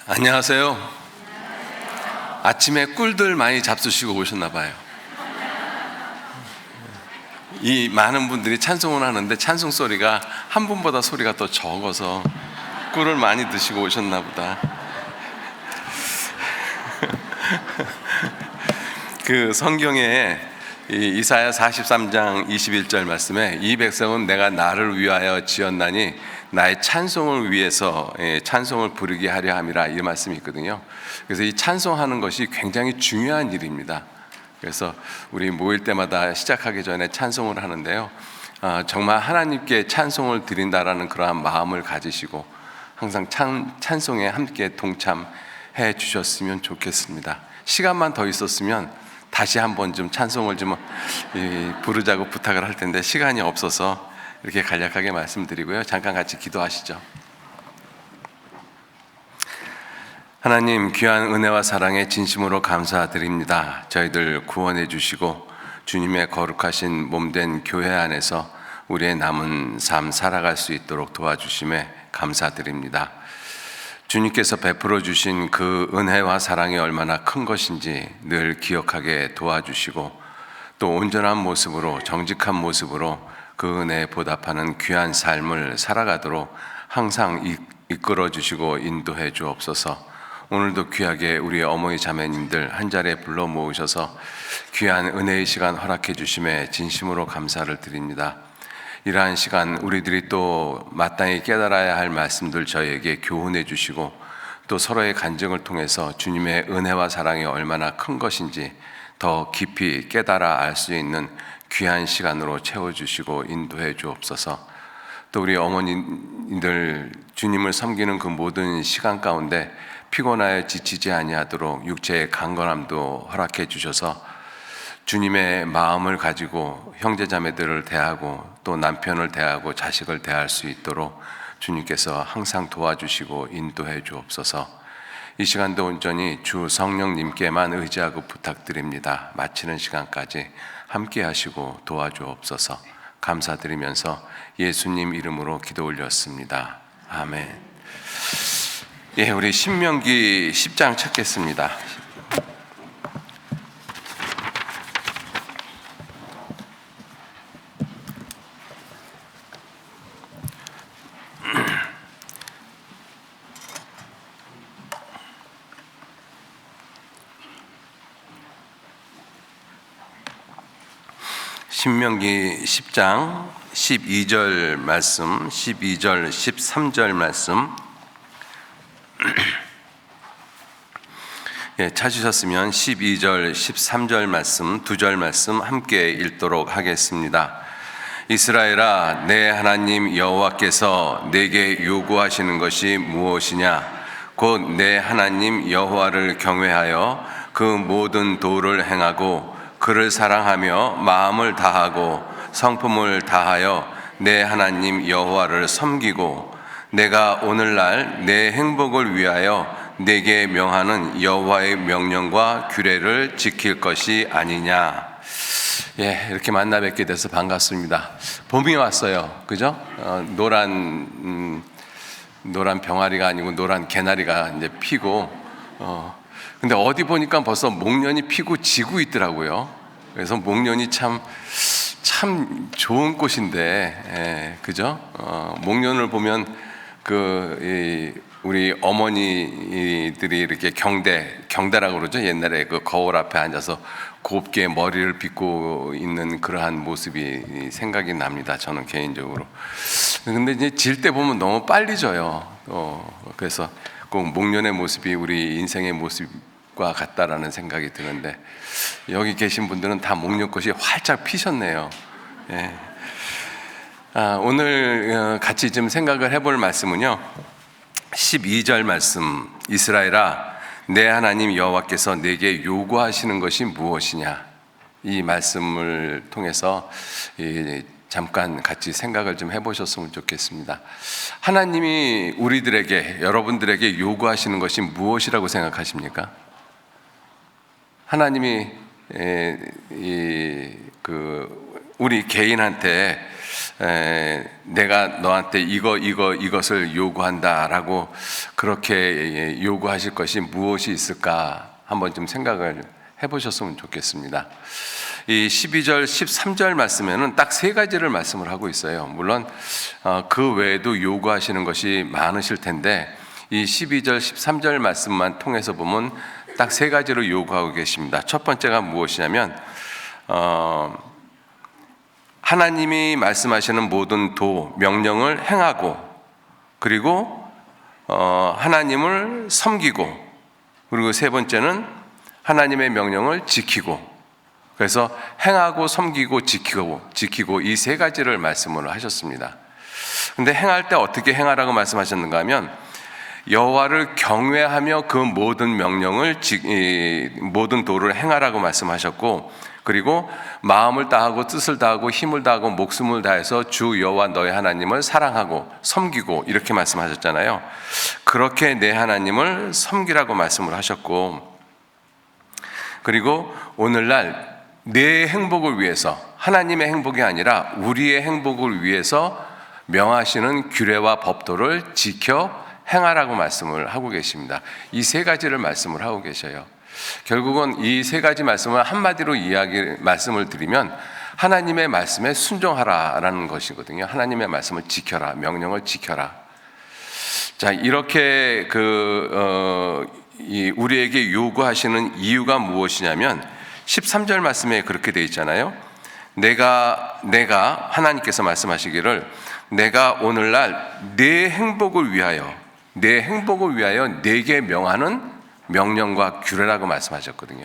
안녕하세요. 아침에 꿀들 많이 잡수시고 오셨나 봐요. 이 많은 분들이 찬송을 하는데 찬송 소리가 한 분보다 소리가 더 적어서 꿀을 많이 드시고 오셨나 보다. 그 성경에 이사야 43장 21절 말씀에 이 백성은 내가 나를 위하여 지었나니 나의 찬송을 위해서 찬송을 부르게 하려 함이라, 이 말씀이 있거든요. 그래서 이 찬송하는 것이 굉장히 중요한 일입니다. 그래서 우리 모일 때마다 시작하기 전에 찬송을 하는데요, 정말 하나님께 찬송을 드린다라는 그러한 마음을 가지시고 항상 찬송에 함께 동참해 주셨으면 좋겠습니다. 시간만 더 있었으면 다시 한번 좀 찬송을 좀 부르자고 부탁을 할 텐데 시간이 없어서 이렇게 간략하게 말씀드리고요. 잠깐 같이 기도하시죠. 하나님, 귀한 은혜와 사랑에 진심으로 감사드립니다. 저희들 구원해 주시고 주님의 거룩하신 몸된 교회 안에서 우리의 남은 삶 살아갈 수 있도록 도와주심에 감사드립니다. 주님께서 베풀어 주신 그 은혜와 사랑이 얼마나 큰 것인지 늘 기억하게 도와주시고, 또 온전한 모습으로, 정직한 모습으로 그 은혜에 보답하는 귀한 삶을 살아가도록 항상 이끌어 주시고 인도해 주옵소서. 오늘도 귀하게 우리 어머니 자매님들 한 자리에 불러 모으셔서 귀한 은혜의 시간 허락해 주심에 진심으로 감사를 드립니다. 이러한 시간 우리들이 또 마땅히 깨달아야 할 말씀들 저희에게 교훈해 주시고, 또 서로의 간증을 통해서 주님의 은혜와 사랑이 얼마나 큰 것인지 더 깊이 깨달아 알 수 있는 귀한 시간으로 채워주시고 인도해 주옵소서. 또 우리 어머니들 주님을 섬기는 그 모든 시간 가운데 피곤하여 지치지 아니하도록 육체의 강건함도 허락해 주셔서 주님의 마음을 가지고 형제자매들을 대하고 또 남편을 대하고 자식을 대할 수 있도록 주님께서 항상 도와주시고 인도해 주옵소서. 이 시간도 온전히 주 성령님께만 의지하고 부탁드립니다. 마치는 시간까지 함께 하시고 도와주옵소서. 감사드리면서 예수님 이름으로 기도 올렸습니다. 아멘. 예, 우리 신명기 10장 찾겠습니다. 신명기 10장 12절 말씀, 12절, 13절 말씀 찾으셨으면 12절, 13절 말씀, 2절 말씀 함께 읽도록 하겠습니다. 이스라엘아, 내 하나님 여호와께서 내게 요구하시는 것이 무엇이냐? 곧 내 하나님 여호와를 경외하여 그 모든 도를 행하고 그를 사랑하며 마음을 다하고 성품을 다하여 내 하나님 여호와를 섬기고 내가 오늘날 내 행복을 위하여 내게 명하는 여호와의 명령과 규례를 지킬 것이 아니냐. 예, 이렇게 만나 뵙게 돼서 반갑습니다. 봄이 왔어요, 그죠? 노란 병아리가 아니고 노란 개나리가 이제 피고, 근데 어디 보니까 벌써 목련이 피고 지고 있더라고요. 그래서 목련이 참 좋은 꽃인데, 그죠? 목련을 보면 우리 어머니들이 이렇게 경대라고 그러죠. 옛날에 그 거울 앞에 앉아서 곱게 머리를 빗고 있는 그러한 모습이 생각이 납니다. 저는 개인적으로. 근데 이제 질 때 보면 너무 빨리 져요. 그래서 꼭 목련의 모습이 우리 인생의 모습과 같다라는 생각이 드는데, 여기 계신 분들은 다 목련꽃이 활짝 피셨네요. 예. 오늘 같이 좀 생각을 해볼 말씀은요, 12절 말씀, 이스라엘아, 내 하나님 여호와께서 내게 요구하시는 것이 무엇이냐, 이 말씀을 통해서 잠깐 같이 생각을 좀 해보셨으면 좋겠습니다. 하나님이 우리들에게, 여러분들에게 요구하시는 것이 무엇이라고 생각하십니까? 하나님이 우리 개인한테 내가 너한테 이것을 요구한다라고 그렇게 요구하실 것이 무엇이 있을까 한번 좀 생각을 해보셨으면 좋겠습니다. 이 12절, 13절 말씀에는 딱 세 가지를 말씀을 하고 있어요. 물론 그 외에도 요구하시는 것이 많으실 텐데 이 12절, 13절 말씀만 통해서 보면 딱 세 가지로 요구하고 계십니다. 첫 번째가 무엇이냐면 하나님이 말씀하시는 모든 명령을 행하고, 그리고 하나님을 섬기고, 그리고 세 번째는 하나님의 명령을 지키고. 그래서 행하고 섬기고 지키고 이 세 가지를 말씀을 하셨습니다. 근데 행할 때 어떻게 행하라고 말씀하셨는가 하면 여호와를 경외하며 그 모든 명령을 모든 도를 행하라고 말씀하셨고, 그리고 마음을 다하고 뜻을 다하고 힘을 다하고 목숨을 다해서 주 여호와 너의 하나님을 사랑하고 섬기고 이렇게 말씀하셨잖아요. 그렇게 내 하나님을 섬기라고 말씀을 하셨고, 그리고 오늘날 내 행복을 위해서, 하나님의 행복이 아니라 우리의 행복을 위해서 명하시는 규례와 법도를 지켜 행하라고 말씀을 하고 계십니다. 이 세 가지를 말씀을 하고 계셔요. 결국은 이 세 가지 말씀을 한마디로 말씀을 드리면 하나님의 말씀에 순종하라라는 것이거든요. 하나님의 말씀을 지켜라, 명령을 지켜라. 자, 이렇게 우리에게 요구하시는 이유가 무엇이냐면 13절 말씀에 그렇게 되어 있잖아요. 내가 하나님께서 말씀하시기를 내가 오늘날 내 행복을 위하여 내게 명하는 명령과 규례라고 말씀하셨거든요.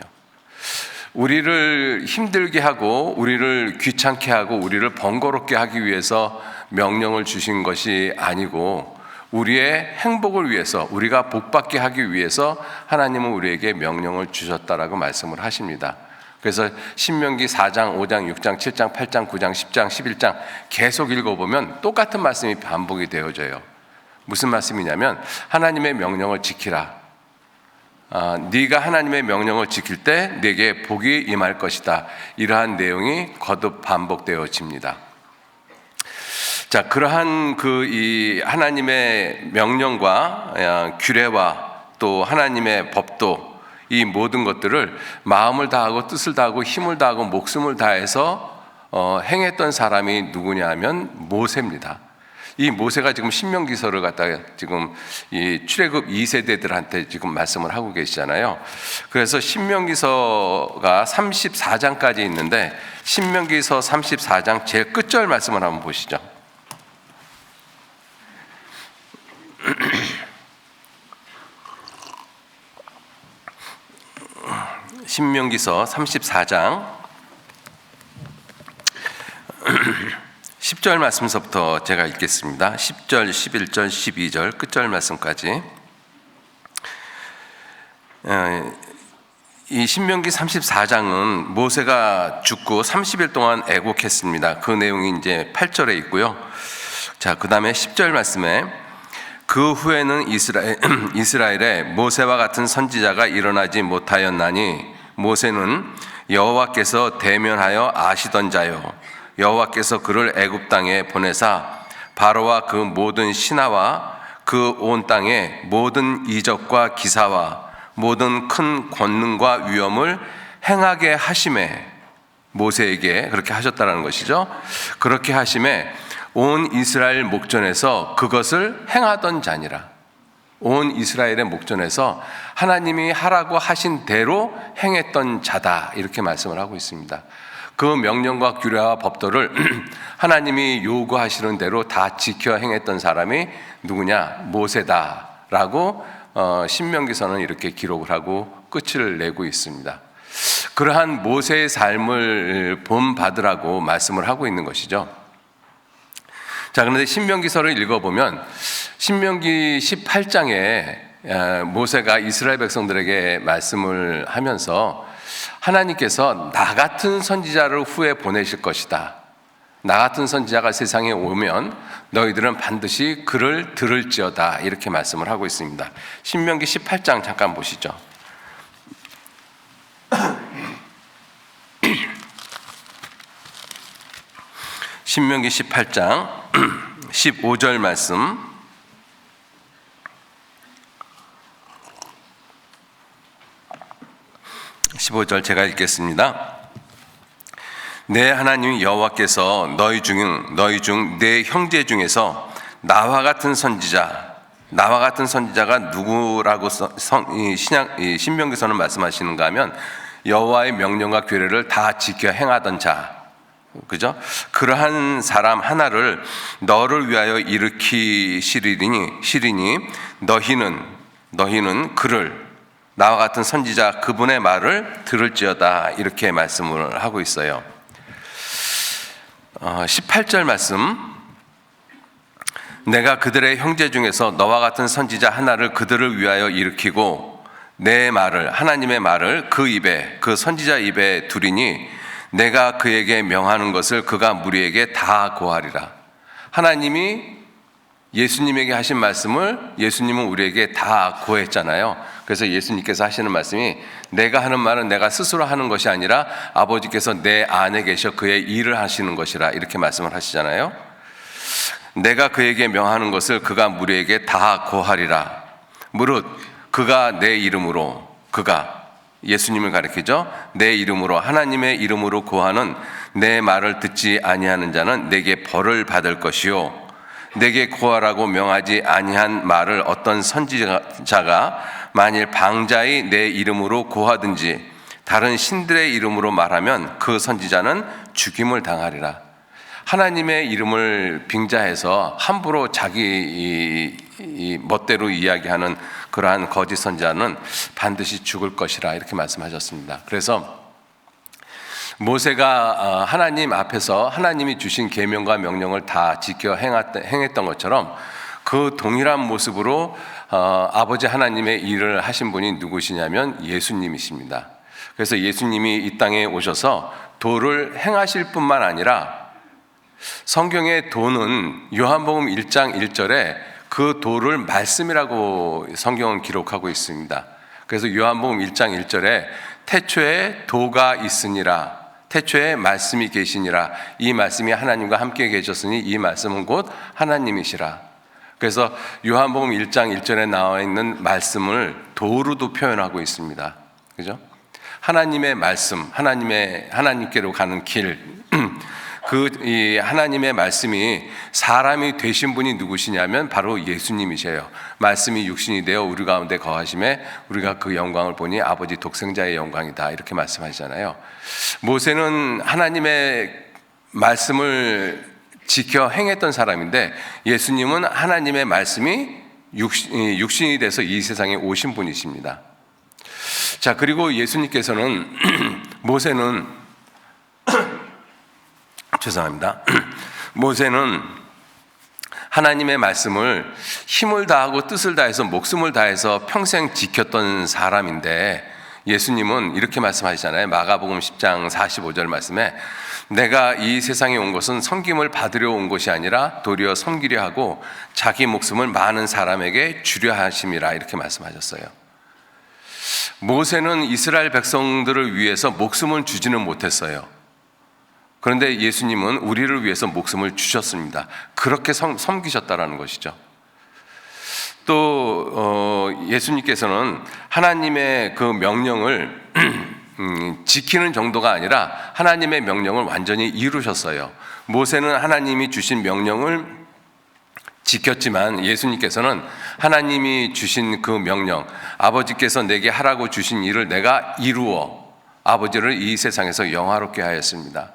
우리를 힘들게 하고 우리를 귀찮게 하고 우리를 번거롭게 하기 위해서 명령을 주신 것이 아니고 우리의 행복을 위해서, 우리가 복받게 하기 위해서 하나님은 우리에게 명령을 주셨다라고 말씀을 하십니다. 그래서 신명기 4장, 5장, 6장, 7장, 8장, 9장, 10장, 11장 계속 읽어보면 똑같은 말씀이 반복이 되어져요. 무슨 말씀이냐면 하나님의 명령을 지키라. 네가 하나님의 명령을 지킬 때 네게 복이 임할 것이다. 이러한 내용이 거듭 반복되어집니다. 자, 그러한 이 하나님의 명령과 규례와 또 하나님의 법도, 이 모든 것들을 마음을 다하고 뜻을 다하고 힘을 다하고 목숨을 다해서 행했던 사람이 누구냐 하면 모세입니다. 이 모세가 지금 신명기서를 갖다가 지금 이 출애굽 2세대들한테 지금 말씀을 하고 계시잖아요. 그래서 신명기서가 34장까지 있는데 신명기서 34장 제일 끝절 말씀을 한번 보시죠. 신명기서 34장 10절 말씀서부터 제가 읽겠습니다. 10절, 11절, 12절 끝절 말씀까지. 이 신명기 34장은 모세가 죽고 30일 동안 애곡했습니다. 그 내용이 이제 8절에 있고요. 자, 그 다음에 10절 말씀에 그 후에는 이스라엘에 모세와 같은 선지자가 일어나지 못하였나니 모세는 여호와께서 대면하여 아시던 자요 여호와께서 그를 애굽 땅에 보내사 바로와 그 모든 신하와 그 온 땅에 모든 이적과 기사와 모든 큰 권능과 위엄을 행하게 하심에, 모세에게 그렇게 하셨다라는 것이죠. 그렇게 하심에 온 이스라엘 목전에서 그것을 행하던 자니라. 온 이스라엘의 목전에서 하나님이 하라고 하신 대로 행했던 자다, 이렇게 말씀을 하고 있습니다. 그 명령과 규례와 법도를 하나님이 요구하시는 대로 다 지켜 행했던 사람이 누구냐? 모세다라고 신명기서는 이렇게 기록을 하고 끝을 내고 있습니다. 그러한 모세의 삶을 본받으라고 말씀을 하고 있는 것이죠. 자, 그런데 신명기서를 읽어보면 신명기 18장에 모세가 이스라엘 백성들에게 말씀을 하면서 하나님께서 나 같은 선지자를 후에 보내실 것이다. 나 같은 선지자가 세상에 오면 너희들은 반드시 그를 들을지어다, 이렇게 말씀을 하고 있습니다. 신명기 18장 잠깐 보시죠. 신명기 18장 15절 말씀, 15절 제가 읽겠습니다. 내 하나님 여호와께서 너희 중 내 형제 중에서 나와 같은 선지자가 누구라고 신명기서는 말씀하시는가 하면 여호와의 명령과 규례를 다 지켜 행하던 자, 그죠? 그러한 사람 하나를 너를 위하여 일으키시리니 너희는 그를 나와 같은 선지자 그분의 말을 들을지어다, 이렇게 말씀을 하고 있어요. 18절 말씀, 내가 그들의 형제 중에서 너와 같은 선지자 하나를 그들을 위하여 일으키고 내 말을, 하나님의 말을 그 입에, 그 선지자 입에 두리니 내가 그에게 명하는 것을 그가 무리에게 다 고하리라. 하나님이 예수님에게 하신 말씀을 예수님은 우리에게 다 고했잖아요. 그래서 예수님께서 하시는 말씀이 내가 하는 말은 내가 스스로 하는 것이 아니라 아버지께서 내 안에 계셔 그의 일을 하시는 것이라, 이렇게 말씀을 하시잖아요. 내가 그에게 명하는 것을 그가 무리에게 다 고하리라. 무릇 그가 내 이름으로, 그가 예수님을 가리키죠. 내 이름으로, 하나님의 이름으로 고하는 내 말을 듣지 아니하는 자는 내게 벌을 받을 것이요, 내게 고하라고 명하지 아니한 말을 어떤 선지자가 만일 방자히 내 이름으로 고하든지 다른 신들의 이름으로 말하면 그 선지자는 죽임을 당하리라. 하나님의 이름을 빙자해서 함부로 자기 멋대로 이야기하는 그러한 거짓 선지자는 반드시 죽을 것이라, 이렇게 말씀하셨습니다. 그래서 모세가 하나님 앞에서 하나님이 주신 계명과 명령을 다 지켜 행했던 것처럼 그 동일한 모습으로 아버지 하나님의 일을 하신 분이 누구시냐면 예수님이십니다. 그래서 예수님이 이 땅에 오셔서 도를 행하실 뿐만 아니라 성경의 도는 요한복음 1장 1절에 그 도를 말씀이라고 성경은 기록하고 있습니다. 그래서 요한복음 1장 1절에 태초에 도가 있으니라, 태초에 말씀이 계시니라, 이 말씀이 하나님과 함께 계셨으니 이 말씀은 곧 하나님이시라. 그래서 요한복음 1장 1절에 나와 있는 말씀을 도로도 표현하고 있습니다. 그죠? 하나님의 말씀, 하나님께로 가는 길, 이 하나님의 말씀이 사람이 되신 분이 누구시냐면 바로 예수님이세요. 말씀이 육신이 되어 우리 가운데 거하심에 우리가 그 영광을 보니 아버지 독생자의 영광이다, 이렇게 말씀하시잖아요. 모세는 하나님의 말씀을 지켜 행했던 사람인데 예수님은 하나님의 말씀이 육신이 돼서 이 세상에 오신 분이십니다. 자, 그리고 예수님께서는 모세는 하나님의 말씀을 힘을 다하고 뜻을 다해서 목숨을 다해서 평생 지켰던 사람인데 예수님은 이렇게 말씀하시잖아요. 마가복음 10장 45절 말씀에 내가 이 세상에 온 것은 섬김을 받으려 온 것이 아니라 도리어 섬기려 하고 자기 목숨을 많은 사람에게 주려 하심이라, 이렇게 말씀하셨어요. 모세는 이스라엘 백성들을 위해서 목숨을 주지는 못했어요. 그런데 예수님은 우리를 위해서 목숨을 주셨습니다. 그렇게 섬기셨다라는 것이죠. 또 예수님께서는 하나님의 그 명령을 지키는 정도가 아니라 하나님의 명령을 완전히 이루셨어요. 모세는 하나님이 주신 명령을 지켰지만 예수님께서는 하나님이 주신 그 명령, 아버지께서 내게 하라고 주신 일을 내가 이루어 아버지를 이 세상에서 영화롭게 하였습니다.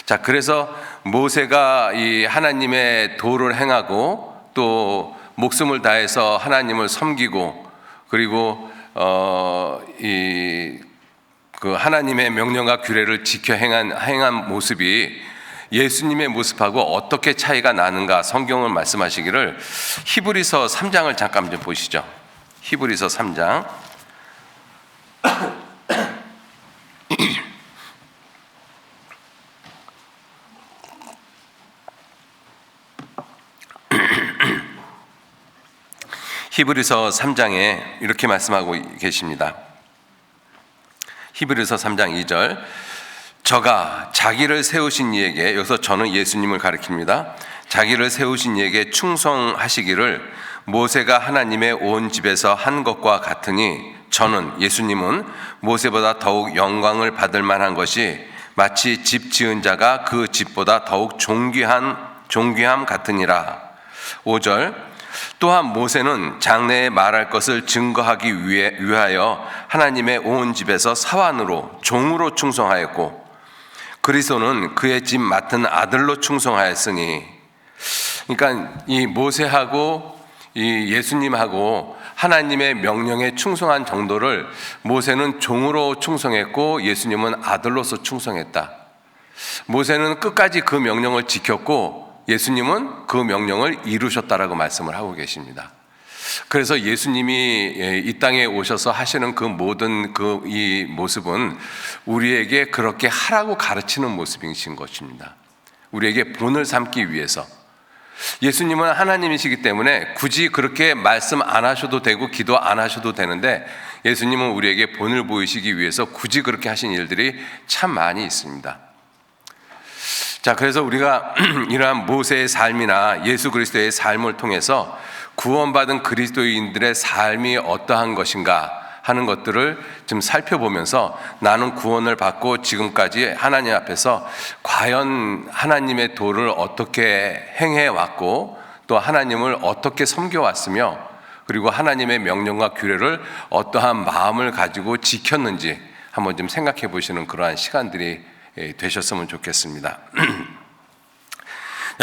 자, 그래서 모세가 이 하나님의 도를 행하고 또 목숨을 다해서 하나님을 섬기고 그리고 그 하나님의 명령과 규례를 지켜 행한 모습이 예수님의 모습하고 어떻게 차이가 나는가 성경을 말씀하시기를 히브리서 3장을 잠깐 좀 보시죠. 히브리서 3장 히브리서 3장에 이렇게 말씀하고 계십니다. 히브리서 3장 2절 저가 자기를 세우신 이에게, 여기서 저는 예수님을 가리킵니다. 자기를 세우신 이에게 충성하시기를 모세가 하나님의 온 집에서 한 것과 같으니, 저는 예수님은 모세보다 더욱 영광을 받을 만한 것이 마치 집 지은 자가 그 집보다 더욱 존귀함 같으니라. 5절, 또한 모세는 장래에 말할 것을 증거하기 위하여 하나님의 온 집에서 사환으로 종으로 충성하였고, 그리스도는 그의 집 맡은 아들로 충성하였으니. 그러니까 이 모세하고 이 예수님하고 하나님의 명령에 충성한 정도를 모세는 종으로 충성했고 예수님은 아들로서 충성했다. 모세는 끝까지 그 명령을 지켰고 예수님은 그 명령을 이루셨다라고 말씀을 하고 계십니다. 그래서 예수님이 이 땅에 오셔서 하시는 그 모든 이 모습은 우리에게 그렇게 하라고 가르치는 모습이신 것입니다. 우리에게 본을 삼기 위해서. 예수님은 하나님이시기 때문에 굳이 그렇게 말씀 안 하셔도 되고 기도 안 하셔도 되는데, 예수님은 우리에게 본을 보이시기 위해서 굳이 그렇게 하신 일들이 참 많이 있습니다. 자, 그래서 우리가 이러한 모세의 삶이나 예수 그리스도의 삶을 통해서 구원받은 그리스도인들의 삶이 어떠한 것인가 하는 것들을 좀 살펴보면서, 나는 구원을 받고 지금까지 하나님 앞에서 과연 하나님의 도를 어떻게 행해왔고 또 하나님을 어떻게 섬겨왔으며, 그리고 하나님의 명령과 규례를 어떠한 마음을 가지고 지켰는지 한번 좀 생각해 보시는 그러한 시간들이 되셨으면 좋겠습니다.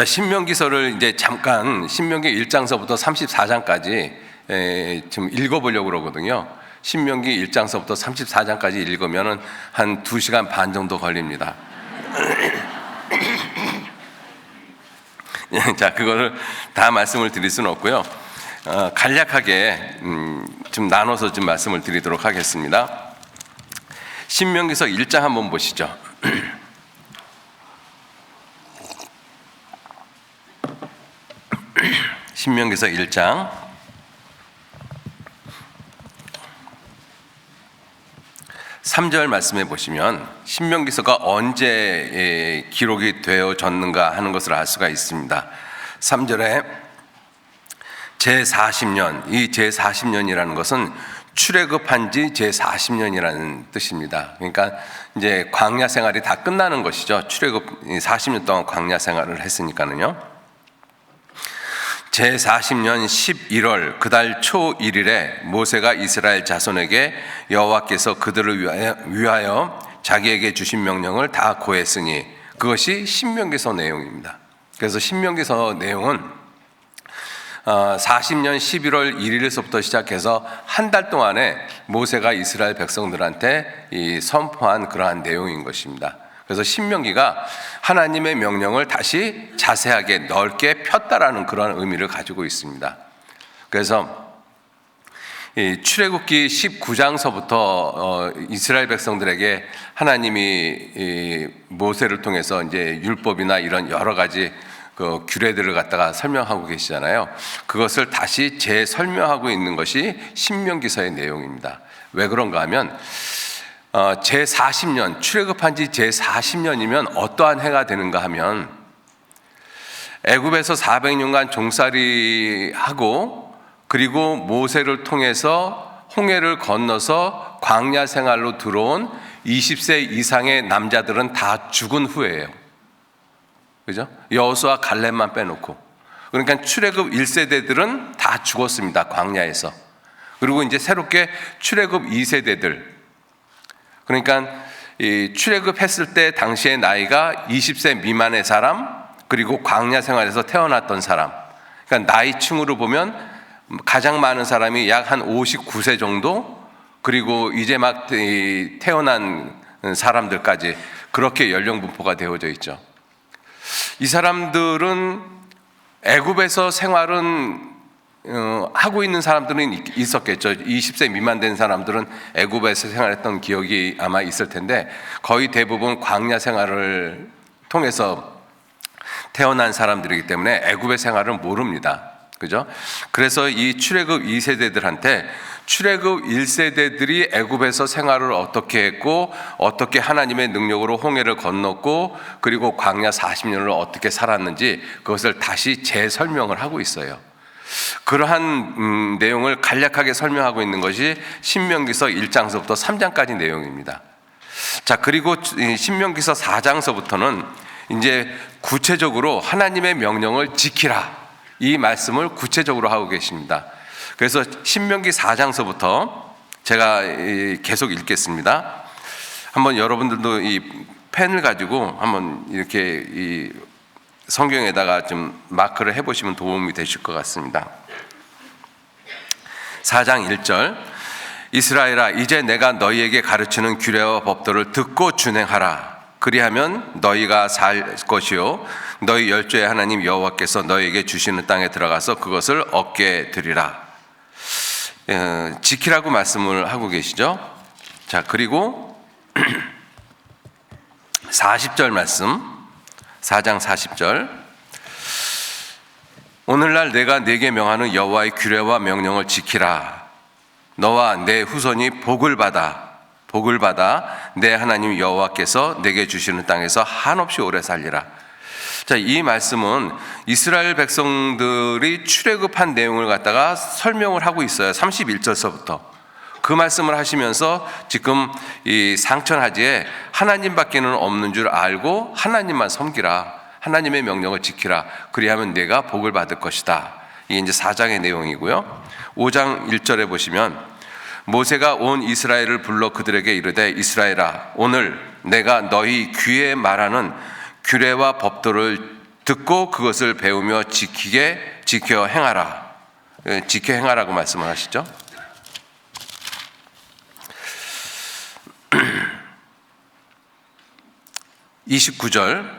신명기서를 이제 잠깐, 신명기 1장서부터 34장까지 좀 읽어보려고 그러거든요. 신명기 1장서부터 34장까지 읽으면 한 2시간 반 정도 걸립니다. 자, 그거를 다 말씀을 드릴 수는 없고요. 간략하게 좀 나눠서 좀 말씀을 드리도록 하겠습니다. 신명기서 1장 한번 보시죠. 신명기서 1장 3절 말씀해 보시면 신명기서가 언제 기록이 되어졌는가 하는 것을 알 수가 있습니다. 3절에 제40년, 이 제40년이라는 것은 출애굽한 지 제40년이라는 뜻입니다. 그러니까 이제 광야 생활이 다 끝나는 것이죠. 출애굽 40년 동안 광야 생활을 했으니까는요. 제40년 11월 그달 초 1일에 모세가 이스라엘 자손에게 여호와께서 그들을 위하여 자기에게 주신 명령을 다 고했으니, 그것이 신명기서 내용입니다. 그래서 신명기서 내용은 40년 11월 1일에서부터 시작해서 한 달 동안에 모세가 이스라엘 백성들한테 선포한 그러한 내용인 것입니다. 그래서 신명기가 하나님의 명령을 다시 자세하게 넓게 폈다라는 그런 의미를 가지고 있습니다. 그래서 출애굽기 19장서부터 이스라엘 백성들에게 하나님이 모세를 통해서 이제 율법이나 이런 여러 가지 그 규례들을 갖다가 설명하고 계시잖아요. 그것을 다시 재설명하고 있는 것이 신명기서의 내용입니다. 왜 그런가 하면 제40년, 출애굽한 지 제40년이면 어떠한 해가 되는가 하면, 애굽에서 400년간 종살이하고 그리고 모세를 통해서 홍해를 건너서 광야 생활로 들어온 20세 이상의 남자들은 다 죽은 후예요. 그죠? 여호수아 갈렙만 빼놓고. 그러니까 출애굽 1세대들은 다 죽었습니다. 광야에서. 그리고 이제 새롭게 출애굽 2세대들, 그러니까 출애굽했을 때 당시의 나이가 20세 미만의 사람, 그리고 광야 생활에서 태어났던 사람, 그러니까 나이층으로 보면 가장 많은 사람이 약 한 59세 정도, 그리고 이제 막 태어난 사람들까지 그렇게 연령 분포가 되어져 있죠. 이 사람들은 애굽에서 생활은 하고 있는 사람들은 있었겠죠. 20세 미만 된 사람들은 애굽에서 생활했던 기억이 아마 있을 텐데, 거의 대부분 광야 생활을 통해서 태어난 사람들이기 때문에 애굽의 생활을 모릅니다. 그죠? 그래서 이 출애굽 2세대들한테 출애굽 1세대들이 애굽에서 생활을 어떻게 했고 어떻게 하나님의 능력으로 홍해를 건넜고 그리고 광야 40년을 어떻게 살았는지 그것을 다시 재설명을 하고 있어요. 그러한 내용을 간략하게 설명하고 있는 것이 신명기서 1장서부터 3장까지 내용입니다. 자, 그리고 신명기서 4장서부터는 이제 구체적으로 하나님의 명령을 지키라, 이 말씀을 구체적으로 하고 계십니다. 그래서 신명기 4장서부터 제가 계속 읽겠습니다. 한번 여러분들도 이 펜을 가지고 한번 이렇게 이 성경에다가 좀 마크를 해보시면 도움이 되실 것 같습니다. 4장 1절, 이스라엘아, 이제 내가 너희에게 가르치는 규례와 법도를 듣고 준행하라. 그리하면 너희가 살 것이요 너희 열조의 하나님 여호와께서 너희에게 주시는 땅에 들어가서 그것을 얻게 되리라. 지키라고 말씀을 하고 계시죠. 자, 그리고 40절 말씀, 4장 40절, 오늘날 내가 네게 명하는 여호와의 규례와 명령을 지키라. 너와 내 후손이 복을 받아 내 하나님 여호와께서 내게 주시는 땅에서 한없이 오래 살리라. 자, 이 말씀은 이스라엘 백성들이 출애굽한 내용을 갖다가 설명을 하고 있어요. 31절서부터 그 말씀을 하시면서 지금 이 상천하지에 하나님밖에는 없는 줄 알고 하나님만 섬기라, 하나님의 명령을 지키라, 그리하면 내가 복을 받을 것이다. 이게 이제 4장의 내용이고요. 5장 1절에 보시면 모세가 온 이스라엘을 불러 그들에게 이르되 이스라엘아, 오늘 내가 너희 귀에 말하는 규례와 법도를 듣고 그것을 배우며 지켜 행하라. 지켜 행하라고 말씀을 하시죠. 29절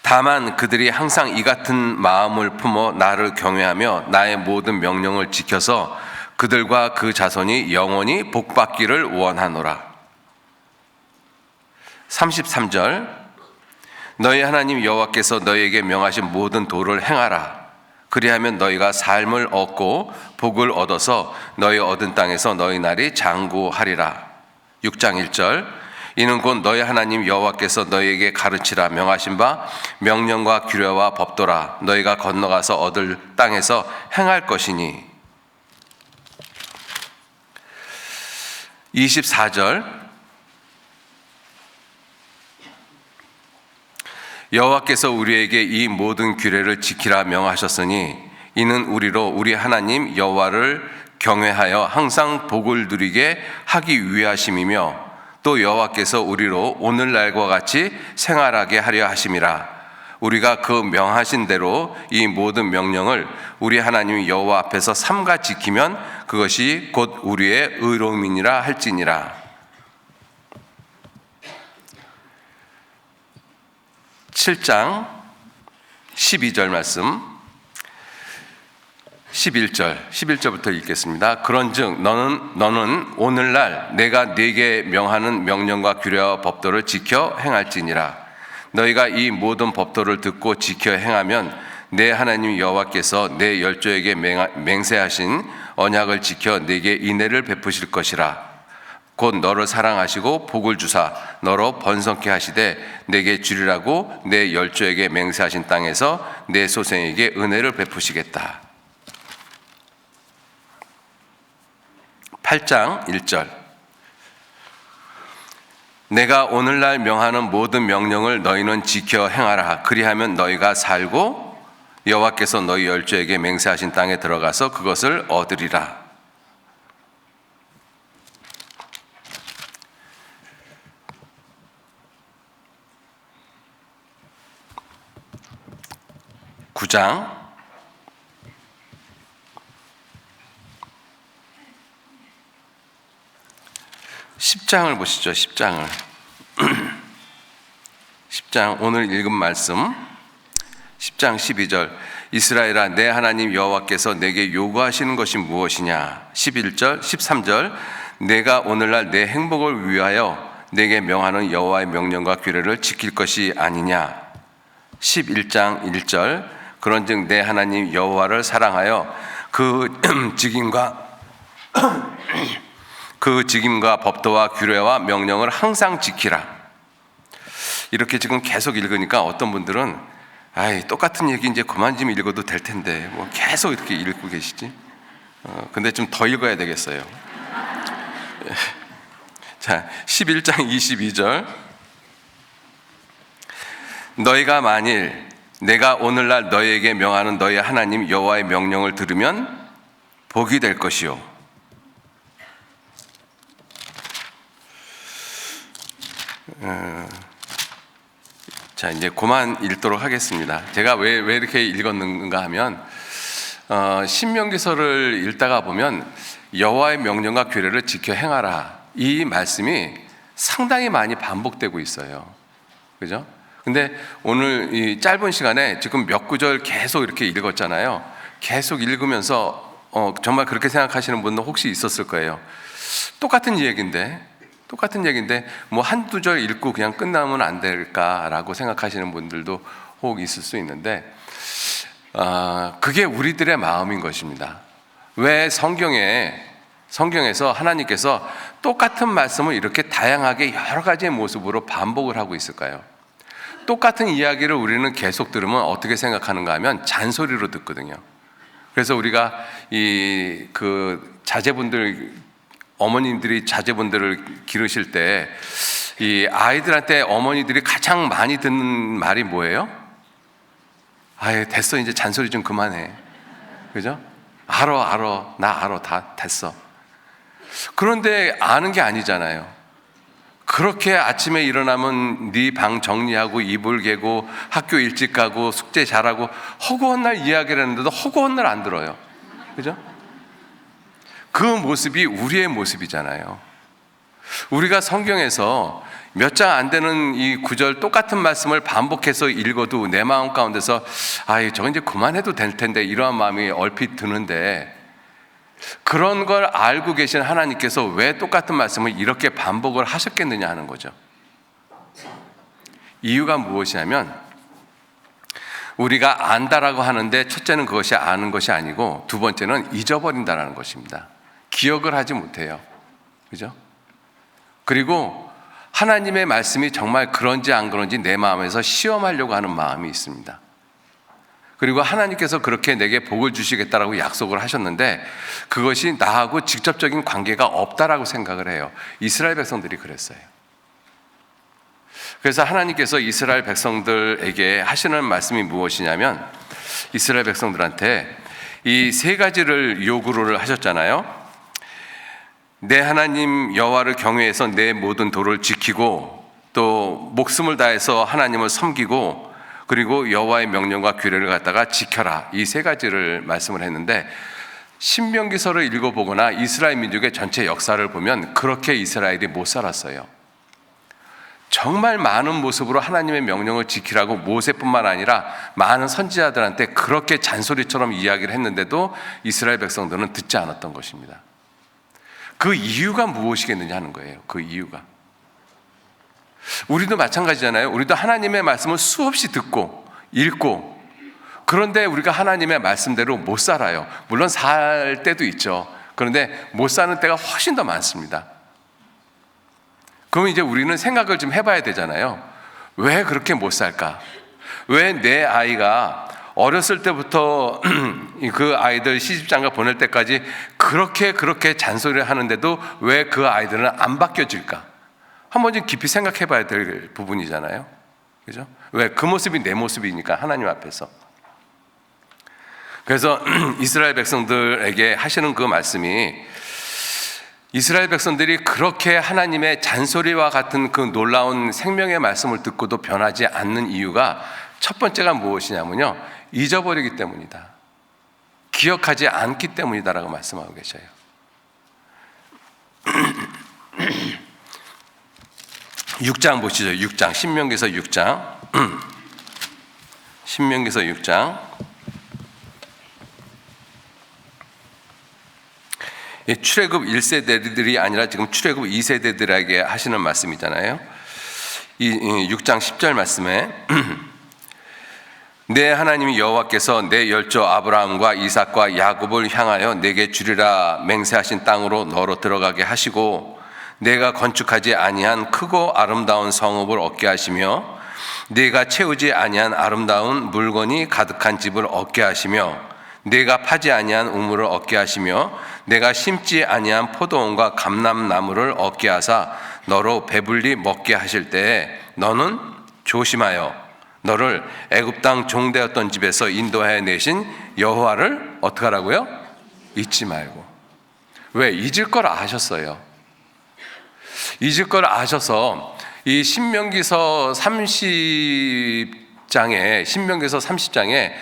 다만 그들이 항상 이 같은 마음을 품어 나를 경외하며 나의 모든 명령을 지켜서 그들과 그 자손이 영원히 복받기를 원하노라. 33절 너희 하나님 여호와께서 너희에게 명하신 모든 도를 행하라. 그리하면 너희가 삶을 얻고 복을 얻어서 너희 얻은 땅에서 너희 날이 장구하리라. 6장 1절 이는 곧 너희 하나님 여호와께서 너희에게 가르치라 명하신 바 명령과 규례와 법도라. 너희가 건너가서 얻을 땅에서 행할 것이니. 24절 여호와께서 우리에게 이 모든 규례를 지키라 명하셨으니 이는 우리로 우리 하나님 여호와를 경외하여 항상 복을 누리게 하기 위하심이며 또 여호와께서 우리로 오늘날과 같이 생활하게 하려 하심이라. 우리가 그 명하신 대로 이 모든 명령을 우리 하나님 여호와 앞에서 삼가 지키면 그것이 곧 우리의 의로움이니라 할지니라. 7장 12절 말씀, 11절부터 읽겠습니다. 그런즉 너는 오늘날 내가 네게 명하는 명령과 규례와 법도를 지켜 행할지니라. 너희가 이 모든 법도를 듣고 지켜 행하면 내 하나님 여호와께서 내 열조에게 맹세하신 언약을 지켜 네게 인애를 베푸실 것이라. 곧 너를 사랑하시고 복을 주사 너로 번성케 하시되 내게 주리라고 내 열조에게 맹세하신 땅에서 내 소생에게 은혜를 베푸시겠다. 8장 1절 내가 오늘날 명하는 모든 명령을 너희는 지켜 행하라. 그리하면 너희가 살고 여호와께서 너희 열조에게 맹세하신 땅에 들어가서 그것을 얻으리라. 9장 10장을 보시죠. 10장 오늘 읽은 말씀 10장 12절 이스라엘아 내 하나님 여호와께서 내게 요구하시는 것이 무엇이냐. 11절 13절 내가 오늘날 내 행복을 위하여 내게 명하는 여호와의 명령과 규례를 지킬 것이 아니냐. 11장 1절 그런즉 내 하나님 여호와를 사랑하여 그 직임과 법도와 규례와 명령을 항상 지키라. 이렇게 지금 계속 읽으니까 어떤 분들은 똑같은 얘기 이제 그만 좀 읽어도 될 텐데 뭐 계속 이렇게 읽고 계시지? 근데 좀 더 읽어야 되겠어요. 자, 11장 22절 너희가 만일 내가 오늘날 너희에게 명하는 너희 하나님 여호와의 명령을 들으면 복이 될 것이요. 자, 이제 그만 읽도록 하겠습니다. 제가 왜 이렇게 읽었는가 하면 신명기서를 읽다가 보면 여호와의 명령과 규례를 지켜 행하라, 이 말씀이 상당히 많이 반복되고 있어요. 그죠? 근데 오늘 이 짧은 시간에 지금 몇 구절 계속 이렇게 읽었잖아요. 계속 읽으면서 정말 그렇게 생각하시는 분도 혹시 있었을 거예요. 똑같은 얘기인데 뭐 한두 절 읽고 그냥 끝나면 안 될까라고 생각하시는 분들도 혹 있을 수 있는데 그게 우리들의 마음인 것입니다. 왜 성경에서 하나님께서 똑같은 말씀을 이렇게 다양하게 여러 가지의 모습으로 반복을 하고 있을까요? 똑같은 이야기를 우리는 계속 들으면 어떻게 생각하는가 하면 잔소리로 듣거든요. 그래서 우리가 어머님들이 자제분들을 기르실 때 이 아이들한테 어머니들이 가장 많이 듣는 말이 뭐예요? 됐어, 이제 잔소리 좀 그만해. 그죠? 알아, 나 알아, 다 됐어. 그런데 아는 게 아니잖아요. 그렇게 아침에 일어나면 네 방 정리하고 이불 개고 학교 일찍 가고 숙제 잘하고 허구한 날 이야기를 했는데도 허구한 날 안 들어요. 그죠? 그 모습이 우리의 모습이잖아요. 우리가 성경에서 몇 장 안 되는 이 구절 똑같은 말씀을 반복해서 읽어도 내 마음 가운데서 저건 이제 그만해도 될 텐데 이러한 마음이 얼핏 드는데, 그런 걸 알고 계신 하나님께서 왜 똑같은 말씀을 이렇게 반복을 하셨겠느냐 하는 거죠. 이유가 무엇이냐면 우리가 안다라고 하는데 첫째는 그것이 아는 것이 아니고 두 번째는 잊어버린다라는 것입니다. 기억을 하지 못해요. 그죠? 그리고 하나님의 말씀이 정말 그런지 안 그런지 내 마음에서 시험하려고 하는 마음이 있습니다. 그리고 하나님께서 그렇게 내게 복을 주시겠다라고 약속을 하셨는데 그것이 나하고 직접적인 관계가 없다라고 생각을 해요. 이스라엘 백성들이 그랬어요. 그래서 하나님께서 이스라엘 백성들에게 하시는 말씀이 무엇이냐면 이스라엘 백성들한테 이 세 가지를 요구를 하셨잖아요. 내 하나님 여호와를 경외해서 내 모든 도를 지키고 또 목숨을 다해서 하나님을 섬기고 그리고 여호와의 명령과 규례를 갖다가 지켜라, 이 세 가지를 말씀을 했는데 신명기서를 읽어보거나 이스라엘 민족의 전체 역사를 보면 그렇게 이스라엘이 못 살았어요. 정말 많은 모습으로 하나님의 명령을 지키라고 모세뿐만 아니라 많은 선지자들한테 그렇게 잔소리처럼 이야기를 했는데도 이스라엘 백성들은 듣지 않았던 것입니다. 그 이유가 무엇이겠느냐 하는 거예요. 그 이유가 우리도 마찬가지잖아요. 우리도 하나님의 말씀을 수없이 듣고 읽고, 그런데 우리가 하나님의 말씀대로 못 살아요. 물론 살 때도 있죠. 그런데 못 사는 때가 훨씬 더 많습니다. 그럼 이제 우리는 생각을 좀 해봐야 되잖아요. 왜 그렇게 못 살까? 왜 내 아이가 어렸을 때부터 그 아이들 시집장가 보낼 때까지 그렇게 잔소리를 하는데도 왜 그 아이들은 안 바뀌어질까? 한번 좀 깊이 생각해 봐야 될 부분이잖아요. 그죠? 왜? 그 모습이 내 모습이니까, 하나님 앞에서. 그래서 이스라엘 백성들에게 하시는 그 말씀이, 이스라엘 백성들이 그렇게 하나님의 잔소리와 같은 그 놀라운 생명의 말씀을 듣고도 변하지 않는 이유가 첫 번째가 무엇이냐면요, 잊어버리기 때문이다, 기억하지 않기 때문이다라고 말씀하고 계셔요. 6장 보시죠. 6장, 신명기서 6장. 신명기서 6장. 출애굽 1세대들이 아니라 지금 출애굽 2세대들에게 하시는 말씀이잖아요. 이 6장 10절 말씀에 내 하나님 여호와께서 내 열조 아브라함과 이삭과 야곱을 향하여 내게 주리라 맹세하신 땅으로 너로 들어가게 하시고 내가 건축하지 아니한 크고 아름다운 성읍을 얻게 하시며 내가 채우지 아니한 아름다운 물건이 가득한 집을 얻게 하시며 내가 파지 아니한 우물을 얻게 하시며 내가 심지 아니한 포도원과 감람나무를 얻게 하사 너로 배불리 먹게 하실 때에 너는 조심하여 너를 애굽 땅 종되었던 집에서 인도하여 내신 여호와를 어떻게 하라고요? 잊지 말고. 왜? 잊을 걸 아셨어요. 잊을 걸 아셔서 이 신명기서 30장에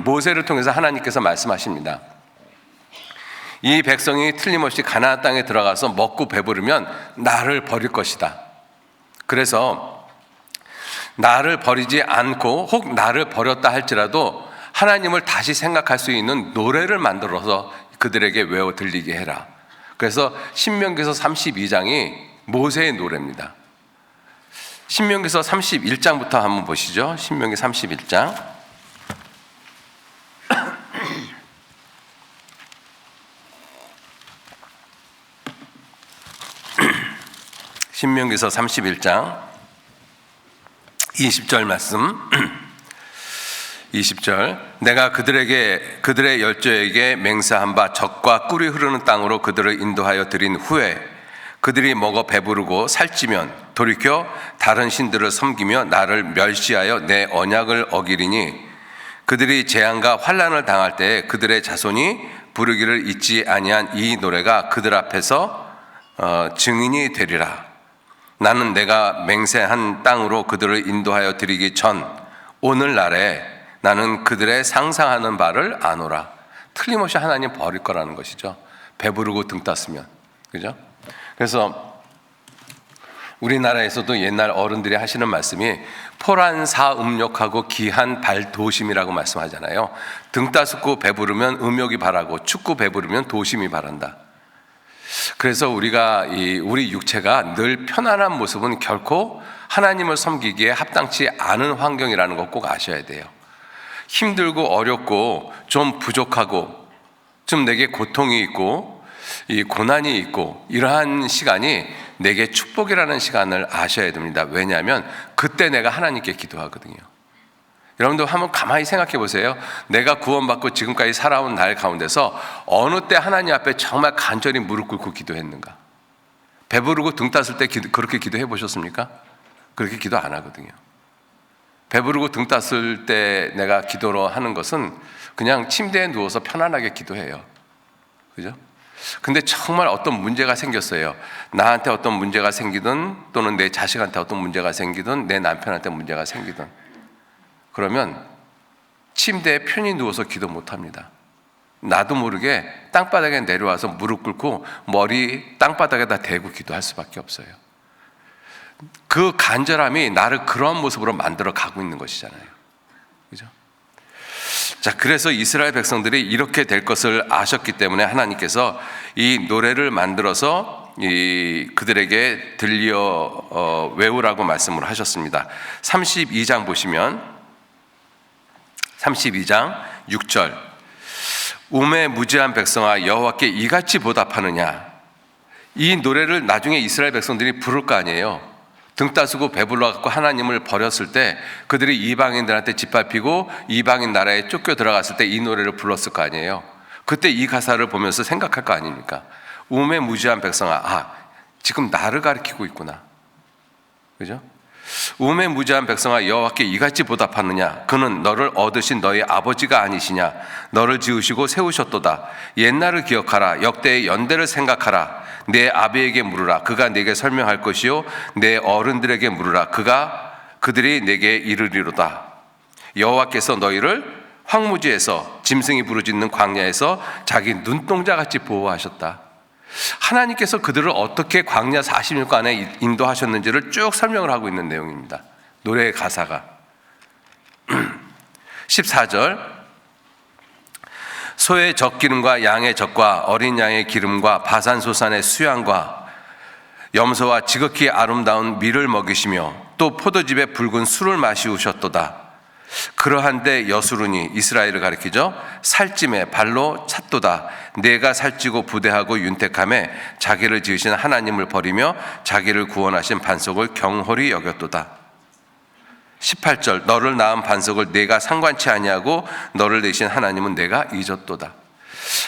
모세를 통해서 하나님께서 말씀하십니다. 이 백성이 틀림없이 가나안 땅에 들어가서 먹고 배부르면 나를 버릴 것이다. 그래서 나를 버리지 않고 혹 나를 버렸다 할지라도 하나님을 다시 생각할 수 있는 노래를 만들어서 그들에게 외워 들리게 해라. 그래서 신명기서 32장이 모세의 노래입니다. 신명기서 31장부터 한번 보시죠. 신명기 31장. 신명기서 31장 20절 말씀. 20절. 내가 그들의 열조에게 맹세한 바 젖과 꿀이 흐르는 땅으로 그들을 인도하여 드린 후에 그들이 먹어 배부르고 살찌면 돌이켜 다른 신들을 섬기며 나를 멸시하여 내 언약을 어기리니 그들이 재앙과 환난을 당할 때에 그들의 자손이 부르기를 잊지 아니한 이 노래가 그들 앞에서 증인이 되리라. 나는 내가 맹세한 땅으로 그들을 인도하여 드리기 전 오늘날에 나는 그들의 상상하는 바를 아노라. 틀림없이 하나님 버릴 거라는 것이죠. 배부르고 등 땄으면. 그죠? 그래서 우리나라에서도 옛날 어른들이 하시는 말씀이 포란사음욕하고 기한 발도심이라고 말씀하잖아요. 등 따숩고 배부르면 음욕이 바라고 춥고 배부르면 도심이 바란다. 그래서 우리 육체가 늘 편안한 모습은 결코 하나님을 섬기기에 합당치 않은 환경이라는 것 꼭 아셔야 돼요. 힘들고 어렵고 좀 부족하고 좀 내게 고통이 있고 이 고난이 있고 이러한 시간이 내게 축복이라는 시간을 아셔야 됩니다. 왜냐하면 그때 내가 하나님께 기도하거든요. 여러분도 한번 가만히 생각해 보세요. 내가 구원받고 지금까지 살아온 날 가운데서 어느 때 하나님 앞에 정말 간절히 무릎 꿇고 기도했는가? 배부르고 등 땄을 때 그렇게 기도해 보셨습니까? 그렇게 기도 안 하거든요. 배부르고 등 땄을 때 내가 기도로 하는 것은 그냥 침대에 누워서 편안하게 기도해요. 그죠? 근데 정말 어떤 문제가 생겼어요. 나한테 어떤 문제가 생기든 또는 내 자식한테 어떤 문제가 생기든 내 남편한테 문제가 생기든 그러면 침대에 편히 누워서 기도 못합니다. 나도 모르게 땅바닥에 내려와서 무릎 꿇고 머리 땅바닥에다 대고 기도할 수밖에 없어요. 그 간절함이 나를 그러한 모습으로 만들어 가고 있는 것이잖아요. 그죠? 자, 그래서 이스라엘 백성들이 이렇게 될 것을 아셨기 때문에 하나님께서 이 노래를 만들어서 그들에게 들려 외우라고 말씀을 하셨습니다. 32장 보시면 32장 6절. 우매무지한 백성아 여호와께 이같이 보답하느냐. 이 노래를 나중에 이스라엘 백성들이 부를 거 아니에요. 등 따스고 배불러갖고 하나님을 버렸을 때 그들이 이방인들한테 짓밟히고 이방인 나라에 쫓겨 들어갔을 때 이 노래를 불렀을 거 아니에요. 그때 이 가사를 보면서 생각할 거 아닙니까? 우매무지한 백성아, 지금 나를 가리키고 있구나. 그죠? 우매무지한 백성아 여호와께 이같이 보답하느냐. 그는 너를 얻으신 너희 아버지가 아니시냐. 너를 지으시고 세우셨도다. 옛날을 기억하라. 역대의 연대를 생각하라. 내 아비에게 물으라. 그가 내게 설명할 것이요 내 어른들에게 물으라. 그들이 내게 이르리로다. 여호와께서 너희를 황무지에서 짐승이 부르짖는 광야에서 자기 눈동자같이 보호하셨다. 하나님께서 그들을 어떻게 광야 40년간에 인도하셨는지를 쭉 설명을 하고 있는 내용입니다. 노래의 가사가 14절. 소의 젖기름과 양의 젖과 어린 양의 기름과 바산소산의 수양과 염소와 지극히 아름다운 밀을 먹이시며 또 포도즙의 붉은 술을 마시우셨도다. 그러한데 여수르니, 이스라엘을 가리키죠. 살찜에 발로 찼도다. 내가 살찌고 부대하고 윤택함에 자기를 지으신 하나님을 버리며 자기를 구원하신 반석을 경홀히 여겼도다. 18절, 너를 낳은 반석을 내가 상관치 아니하고 너를 내신 하나님은 내가 잊었도다.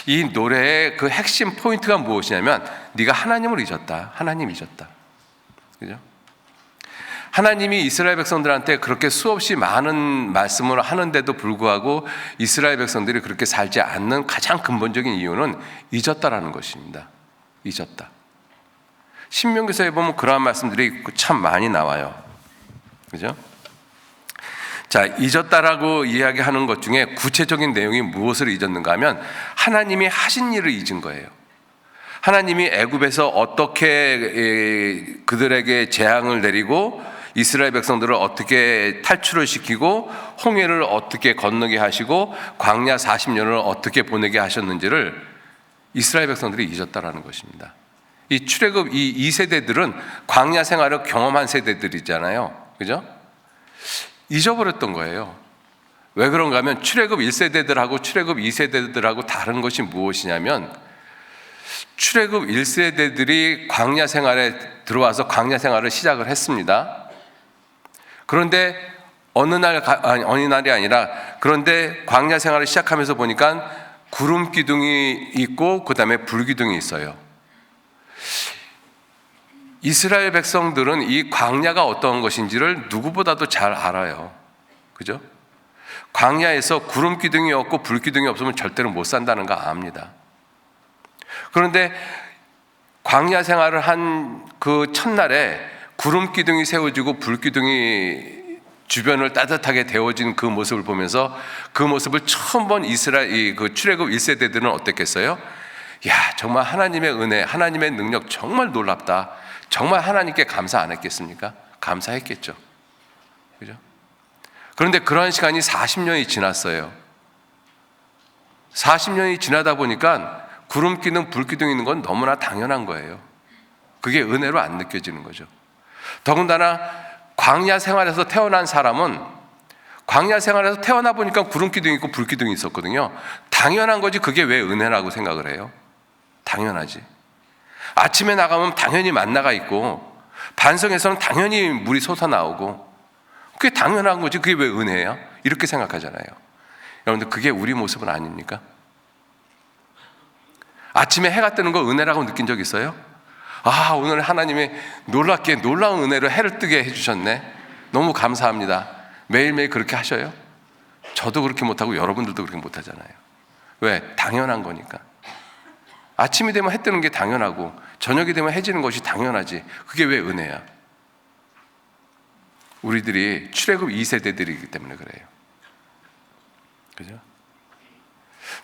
이 노래의 그 핵심 포인트가 무엇이냐면 네가 하나님을 잊었다. 하나님 잊었다. 그죠? 하나님이 이스라엘 백성들한테 그렇게 수없이 많은 말씀을 하는데도 불구하고 이스라엘 백성들이 그렇게 살지 않는 가장 근본적인 이유는 잊었다라는 것입니다. 잊었다. 신명기서에 보면 그러한 말씀들이 참 많이 나와요. 그죠? 자, 잊었다라고 이야기하는 것 중에 구체적인 내용이 무엇을 잊었는가 하면 하나님이 하신 일을 잊은 거예요. 하나님이 애굽에서 어떻게 그들에게 재앙을 내리고 이스라엘 백성들을 어떻게 탈출을 시키고 홍해를 어떻게 건너게 하시고 광야 40년을 어떻게 보내게 하셨는지를 이스라엘 백성들이 잊었다라는 것입니다. 이 출애굽 이 2세대들은 광야 생활을 경험한 세대들이잖아요. 그죠? 잊어버렸던 거예요. 왜 그런가 하면 출애굽 1세대들하고 출애굽 2세대들하고 다른 것이 무엇이냐면 출애굽 1세대들이 광야 생활에 들어와서 광야 생활을 시작을 했습니다. 그런데 어느 날이 아니라 그런데 광야 생활을 시작하면서 보니까 구름 기둥이 있고 그 다음에 불 기둥이 있어요. 이스라엘 백성들은 이 광야가 어떤 것인지를 누구보다도 잘 알아요. 그죠? 광야에서 구름 기둥이 없고 불 기둥이 없으면 절대로 못 산다는 거 압니다. 그런데 광야 생활을 한 그 첫날에 구름 기둥이 세워지고 불 기둥이 주변을 따뜻하게 데워진 그 모습을 보면서 그 모습을 처음 본 이스라엘 그 출애굽 1세대들은 어땠겠어요? 야, 정말 하나님의 은혜, 하나님의 능력 정말 놀랍다. 정말 하나님께 감사 안 했겠습니까? 감사했겠죠. 그죠? 그런데 그러한 시간이 40년이 지났어요. 40년이 지나다 보니까 구름 기둥, 불 기둥이 있는 건 너무나 당연한 거예요. 그게 은혜로 안 느껴지는 거죠. 더군다나 광야 생활에서 태어난 사람은 광야 생활에서 태어나 보니까 구름 기둥이 있고 불 기둥이 있었거든요. 당연한 거지 그게 왜 은혜라고 생각을 해요? 당연하지. 아침에 나가면 당연히 만나가 있고 반석에서는 당연히 물이 솟아나오고 그게 당연한 거지 그게 왜 은혜야? 이렇게 생각하잖아요. 여러분들 그게 우리 모습은 아닙니까? 아침에 해가 뜨는 거 은혜라고 느낀 적 있어요? 아, 오늘 하나님이 놀랍게 놀라운 은혜로 해를 뜨게 해주셨네. 너무 감사합니다. 매일매일 그렇게 하셔요? 저도 그렇게 못하고 여러분들도 그렇게 못하잖아요. 왜? 당연한 거니까. 아침이 되면 해 뜨는 게 당연하고 저녁이 되면 해 지는 것이 당연하지. 그게 왜 은혜야? 우리들이 출애굽 2세대들이기 때문에 그래요. 그죠?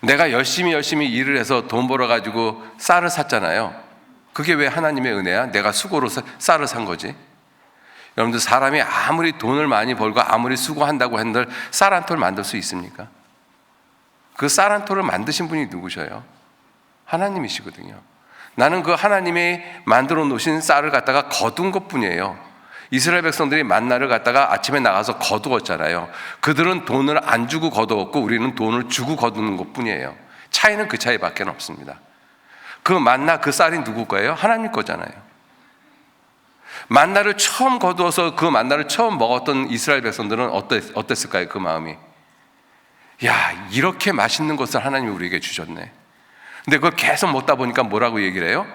내가 열심히 일을 해서 돈 벌어가지고 쌀을 샀잖아요. 그게 왜 하나님의 은혜야? 내가 수고로 쌀을 산 거지. 여러분들 사람이 아무리 돈을 많이 벌고 아무리 수고한다고 한들 쌀 한 톨 만들 수 있습니까? 그 쌀 한 톨을 만드신 분이 누구셔요? 하나님이시거든요. 나는 그 하나님이 만들어 놓으신 쌀을 갖다가 거둔 것뿐이에요. 이스라엘 백성들이 만나를 갖다가 아침에 나가서 거두었잖아요. 그들은 돈을 안 주고 거두었고 우리는 돈을 주고 거두는 것뿐이에요. 차이는 그 차이밖에 없습니다. 그 만나 그 쌀이 누구 거예요? 하나님 거잖아요. 만나를 처음 거두어서 그 만나를 처음 먹었던 이스라엘 백성들은 어땠을까요? 그 마음이. 야, 이렇게 맛있는 것을 하나님이 우리에게 주셨네. 근데 그걸 계속 먹다 보니까 뭐라고 얘기를 해요?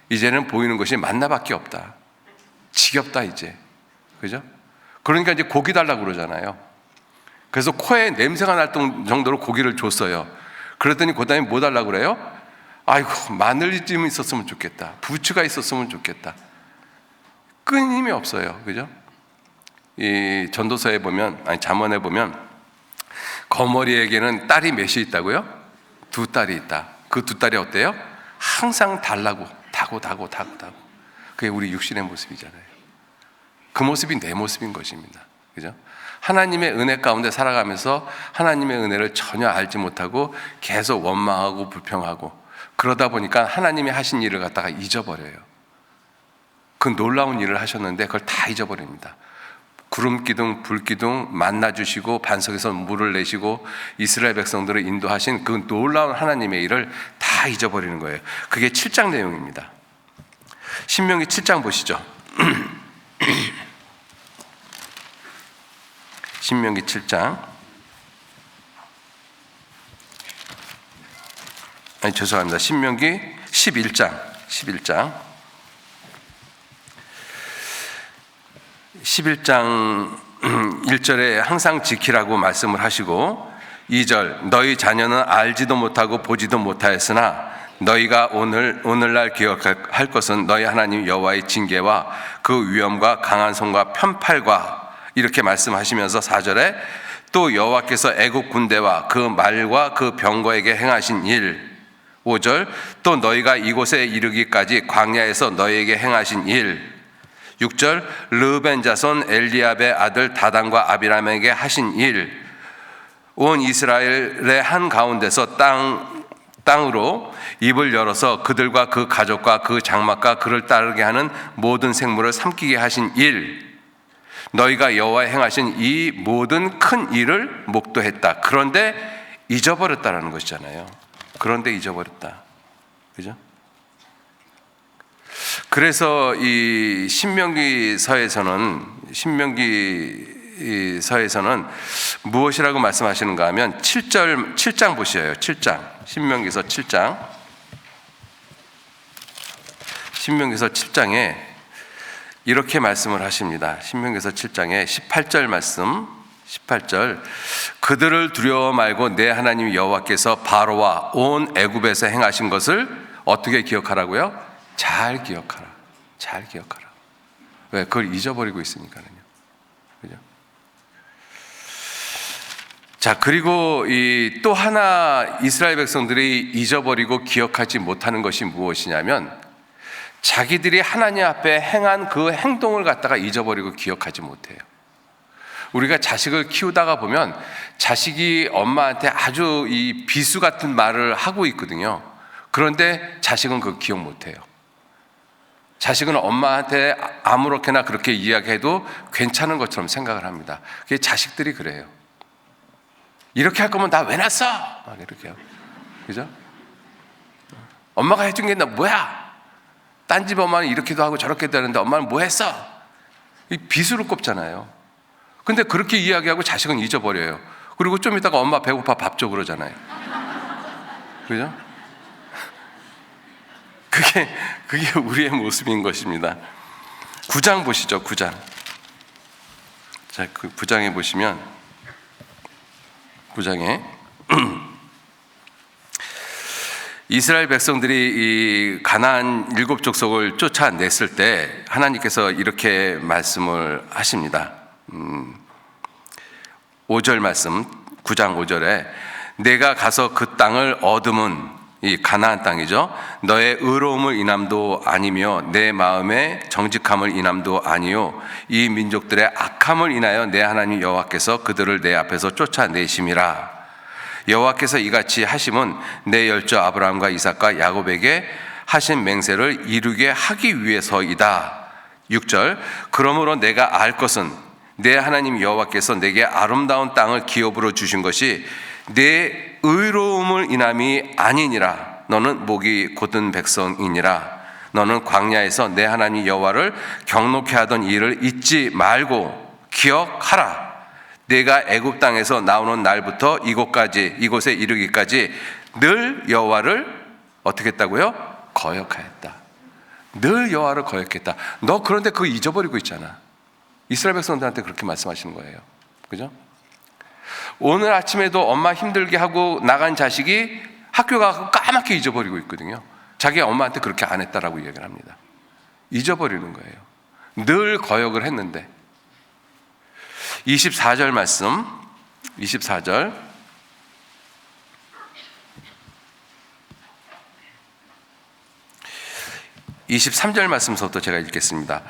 이제는 보이는 것이 만나밖에 없다. 지겹다 이제. 그죠? 그러니까 이제 고기 달라고 그러잖아요. 그래서 코에 냄새가 날 정도로 고기를 줬어요. 그랬더니 그 다음에 뭐 달라고 그래요? 아이고, 마늘찜이 있었으면 좋겠다. 부추가 있었으면 좋겠다. 끊임이 없어요. 그죠? 이 전도서에 보면, 잠언에 보면 거머리에게는 딸이 몇이 있다고요? 2딸이 있다. 그 2딸이 어때요? 항상 달라고 다고. 그게 우리 육신의 모습이잖아요. 그 모습이 내 모습인 것입니다. 그죠? 하나님의 은혜 가운데 살아가면서 하나님의 은혜를 전혀 알지 못하고 계속 원망하고 불평하고 그러다 보니까 하나님이 하신 일을 갖다가 잊어버려요. 그 놀라운 일을 하셨는데 그걸 다 잊어버립니다. 구름 기둥, 불 기둥 만나 주시고 반석에서 물을 내시고 이스라엘 백성들을 인도하신 그 놀라운 하나님의 일을 다 잊어버리는 거예요. 그게 7장 내용입니다. 신명기 7장 보시죠. 신명기 7장. 죄송합니다. 신명기 11장. 11장 1절에 항상 지키라고 말씀을 하시고 2절 너희 자녀는 알지도 못하고 보지도 못하였으나 너희가 오늘날 기억할 것은 너희 하나님 여호와의 징계와 그 위엄과 강한 손과 편팔과 이렇게 말씀하시면서 4절에 또 여호와께서 애국 군대와 그 말과 그 병거에게 행하신 일 5절 또 너희가 이곳에 이르기까지 광야에서 너희에게 행하신 일 6절 르벤 자손 엘리압의 아들 다단과 아비람에게 하신 일 온 이스라엘의 한 가운데서 땅으로 입을 열어서 그들과 그 가족과 그 장막과 그를 따르게 하는 모든 생물을 삼키게 하신 일 너희가 여호와의 행하신 이 모든 큰 일을 목도했다. 그런데 잊어버렸다라는 것이잖아요. 그런데 잊어버렸다. 그죠? 그래서 이 신명기서에서는 무엇이라고 말씀하시는가 하면 7장 보셔요. 7장. 신명기서 7장. 신명기서 7장에 이렇게 말씀을 하십니다. 신명기서 7장에 18절 말씀. 18절 그들을 두려워 말고 내 하나님 여호와께서 바로와 온 애굽에서 행하신 것을 어떻게 기억하라고요? 잘 기억하라. 왜? 그걸 잊어버리고 있으니까요. 그죠? 자, 그리고 또 하나 이스라엘 백성들이 잊어버리고 기억하지 못하는 것이 무엇이냐면 자기들이 하나님 앞에 행한 그 행동을 갖다가 잊어버리고 기억하지 못해요. 우리가 자식을 키우다가 보면 자식이 엄마한테 아주 이 비수 같은 말을 하고 있거든요. 그런데 자식은 그거 기억 못해요. 자식은 엄마한테 아무렇게나 그렇게 이야기해도 괜찮은 것처럼 생각을 합니다. 그게 자식들이 그래요. 이렇게 할 거면 나 왜 낳았어? 막 이렇게요. 그죠? 엄마가 해준 게 나 뭐야? 딴 집 엄마는 이렇게도 하고 저렇게도 하는데 엄마는 뭐 했어? 이 비수를 꼽잖아요. 근데 그렇게 이야기하고 자식은 잊어버려요. 그리고 좀 이따가 엄마 배고파 밥 줘 그러잖아요. 그죠? 그게 우리의 모습인 것입니다. 9장 보시죠. 9장. 자, 그 9장에 보시면 9장에 이스라엘 백성들이 이 가나안 7족속을 쫓아냈을 때 하나님께서 이렇게 말씀을 하십니다. 5절 말씀 9장 5절에 내가 가서 그 땅을 얻으면 이 가나안 땅이죠. 너의 의로움을 인함도 아니며 내 마음의 정직함을 인함도 아니요 이 민족들의 악함을 인하여 내 하나님 여호와께서 그들을 내 앞에서 쫓아내심이라. 여호와께서 이같이 하심은 내 열조 아브라함과 이삭과 야곱에게 하신 맹세를 이루게 하기 위해서이다. 6절 그러므로 내가 알 것은 내 하나님 여호와께서 내게 아름다운 땅을 기업으로 주신 것이 내 의로움을 인함이 아니니라. 너는 목이 곧은 백성이니라. 너는 광야에서 내 하나님 여호와를 경노케 하던 일을 잊지 말고 기억하라. 내가 애굽 땅에서 나오는 날부터 이곳에 이르기까지 늘 여호와를 어떻게 했다고요? 거역하였다. 늘 여호와를 거역했다. 너 그런데 그거 잊어버리고 있잖아. 이스라엘 백성들한테 그렇게 말씀하시는 거예요. 그죠? 오늘 아침에도 엄마 힘들게 하고 나간 자식이 학교 가서 까맣게 잊어버리고 있거든요. 자기 엄마한테 그렇게 안 했다라고 이야기를 합니다. 잊어버리는 거예요. 늘 거역을 했는데. 24절 말씀 24절 23절 말씀부터 제가 읽겠습니다.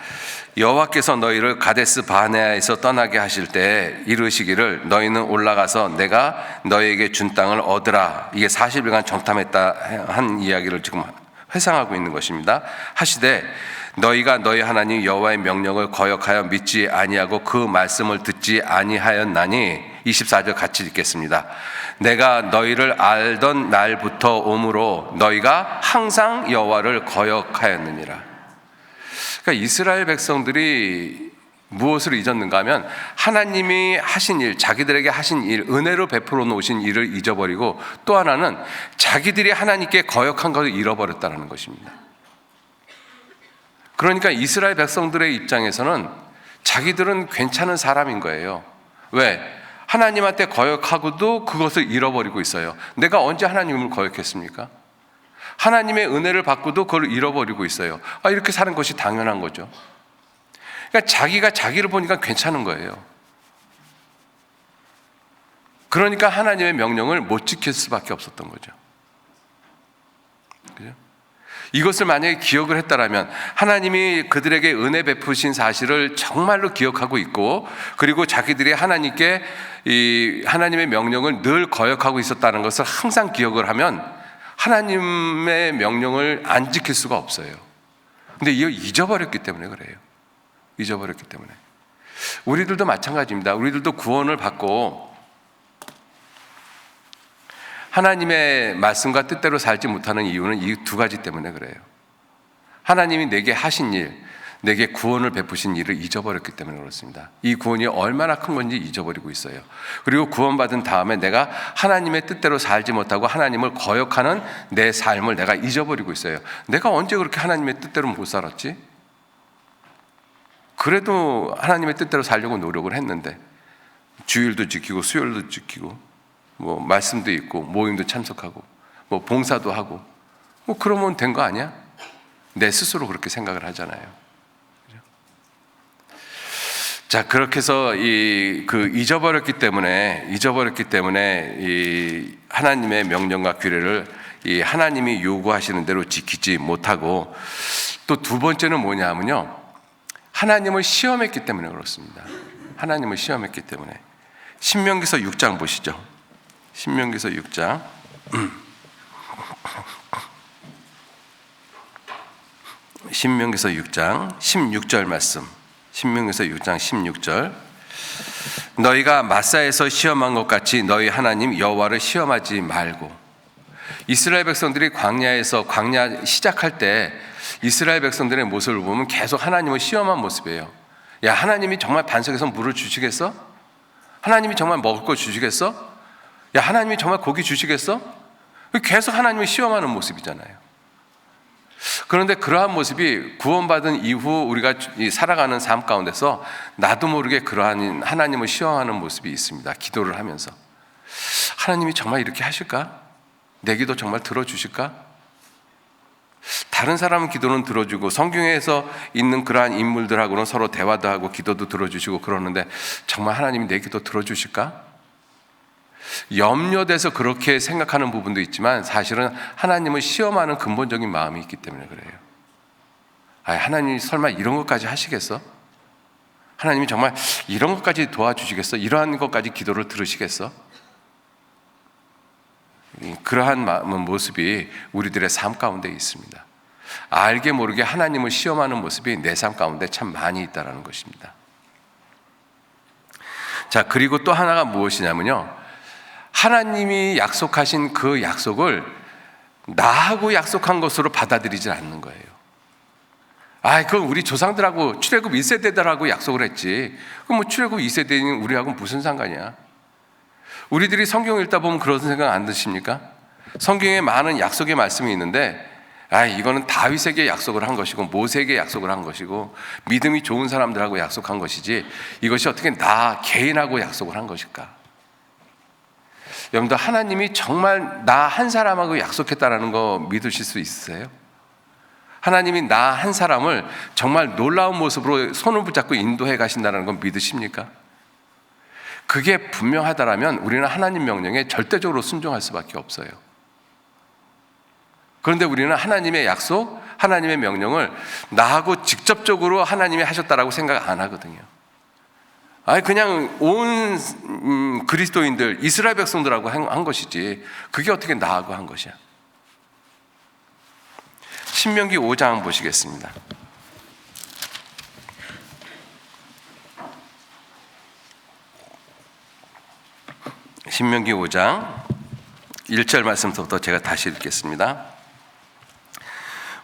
여호와께서 너희를 가데스 바네아에서 떠나게 하실 때 이르시기를 너희는 올라가서 내가 너희에게 준 땅을 얻으라. 이게 40일간 정탐했다 한 이야기를 지금 회상하고 있는 것입니다. 하시되 너희가 너희 하나님 여호와의 명령을 거역하여 믿지 아니하고 그 말씀을 듣지 아니하였나니 24절 같이 읽겠습니다. 내가 너희를 알던 날부터 오므로 너희가 항상 여호와를 거역하였느니라. 그러니까 이스라엘 백성들이 무엇을 잊었는가 하면 하나님이 하신 일, 자기들에게 하신 일, 은혜로 베풀어 놓으신 일을 잊어버리고, 또 하나는 자기들이 하나님께 거역한 것을 잃어버렸다는 것입니다. 그러니까 이스라엘 백성들의 입장에서는 자기들은 괜찮은 사람인 거예요. 왜? 하나님한테 거역하고도 그것을 잃어버리고 있어요. 내가 언제 하나님을 거역했습니까? 하나님의 은혜를 받고도 그걸 잃어버리고 있어요. 이렇게 사는 것이 당연한 거죠. 그러니까 자기가 자기를 보니까 괜찮은 거예요. 그러니까 하나님의 명령을 못 지킬 수밖에 없었던 거죠. 그죠? 이것을 만약에 기억을 했다라면, 하나님이 그들에게 은혜 베푸신 사실을 정말로 기억하고 있고, 그리고 자기들이 하나님께 이 하나님의 명령을 늘 거역하고 있었다는 것을 항상 기억을 하면 하나님의 명령을 안 지킬 수가 없어요. 근데 이걸 잊어버렸기 때문에 그래요. 잊어버렸기 때문에. 우리들도 마찬가지입니다. 우리들도 구원을 받고 하나님의 말씀과 뜻대로 살지 못하는 이유는 이 두 가지 때문에 그래요. 하나님이 내게 하신 일, 내게 구원을 베푸신 일을 잊어버렸기 때문에 그렇습니다. 이 구원이 얼마나 큰 건지 잊어버리고 있어요. 그리고 구원받은 다음에 내가 하나님의 뜻대로 살지 못하고 하나님을 거역하는 내 삶을 내가 잊어버리고 있어요. 내가 언제 그렇게 하나님의 뜻대로 못 살았지? 그래도 하나님의 뜻대로 살려고 노력을 했는데, 주일도 지키고 수요일도 지키고 말씀도 있고 모임도 참석하고 봉사도 하고 그러면 된 거 아니야? 내 스스로 그렇게 생각을 하잖아요. 그죠? 자, 그렇게 해서 잊어버렸기 때문에 이 하나님의 명령과 규례를 이 하나님이 요구하시는 대로 지키지 못하고, 또 두 번째는 뭐냐 하면요, 하나님을 시험했기 때문에 그렇습니다. 하나님을 시험했기 때문에. 신명기서 6장 보시죠. 신명기서 6장. 신명기서 6장 16절 말씀. 신명기서 6장 16절. 너희가 마사에서 시험한 것 같이 너희 하나님 여호와를 시험하지 말고. 이스라엘 백성들이 광야 시작할 때 이스라엘 백성들의 모습을 보면 계속 하나님을 시험한 모습이에요. 야, 하나님이 정말 반석에서 물을 주시겠어? 하나님이 정말 먹을 거 주시겠어? 야, 하나님이 정말 고기 주시겠어? 계속 하나님을 시험하는 모습이잖아요. 그런데 그러한 모습이 구원받은 이후 우리가 살아가는 삶 가운데서 나도 모르게 그러한 하나님을 시험하는 모습이 있습니다. 기도를 하면서 하나님이 정말 이렇게 하실까? 내 기도 정말 들어주실까? 다른 사람은 기도는 들어주고 성경에서 있는 그러한 인물들하고는 서로 대화도 하고 기도도 들어주시고 그러는데 정말 하나님이 내 기도 들어주실까? 염려돼서 그렇게 생각하는 부분도 있지만 사실은 하나님을 시험하는 근본적인 마음이 있기 때문에 그래요. 하나님이 설마 이런 것까지 하시겠어? 하나님이 정말 이런 것까지 도와주시겠어? 이러한 것까지 기도를 들으시겠어? 그러한 모습이 우리들의 삶 가운데 있습니다. 알게 모르게 하나님을 시험하는 모습이 내 삶 가운데 참 많이 있다는 것입니다. 자, 그리고 또 하나가 무엇이냐면요, 하나님이 약속하신 그 약속을 나하고 약속한 것으로 받아들이지 않는 거예요. 그건 우리 조상들하고 출애굽 1세대들하고 약속을 했지. 그럼 출애굽 2세대인 우리하고 무슨 상관이야? 우리들이 성경 읽다 보면 그런 생각 안 드십니까? 성경에 많은 약속의 말씀이 있는데 이거는 다윗에게 약속을 한 것이고 모세에게 약속을 한 것이고 믿음이 좋은 사람들하고 약속한 것이지 이것이 어떻게 나 개인하고 약속을 한 것일까? 여러분들, 하나님이 정말 나 한 사람하고 약속했다는 거 믿으실 수 있으세요? 하나님이 나 한 사람을 정말 놀라운 모습으로 손을 붙잡고 인도해 가신다는 건 믿으십니까? 그게 분명하다라면 우리는 하나님 명령에 절대적으로 순종할 수밖에 없어요. 그런데 우리는 하나님의 약속, 하나님의 명령을 나하고 직접적으로 하나님이 하셨다라고 생각 안 하거든요. 그냥 온 그리스도인들, 이스라엘 백성들하고 한 것이지 그게 어떻게 나하고 한 것이야? 신명기 5장 보시겠습니다. 신명기 5장 1절 말씀부터 제가 다시 읽겠습니다.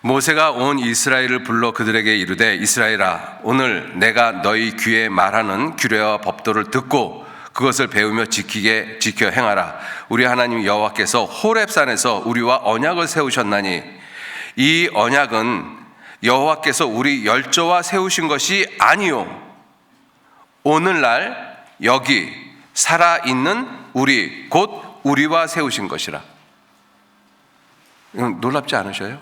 모세가 온 이스라엘을 불러 그들에게 이르되 이스라엘아, 오늘 내가 너희 귀에 말하는 규례와 법도를 듣고 그것을 배우며 지켜 행하라. 우리 하나님 여호와께서 호렙산에서 우리와 언약을 세우셨나니 이 언약은 여호와께서 우리 열조와 세우신 것이 아니요 오늘날 여기 살아있는 우리 곧 우리와 세우신 것이라. 이건 놀랍지 않으셔요?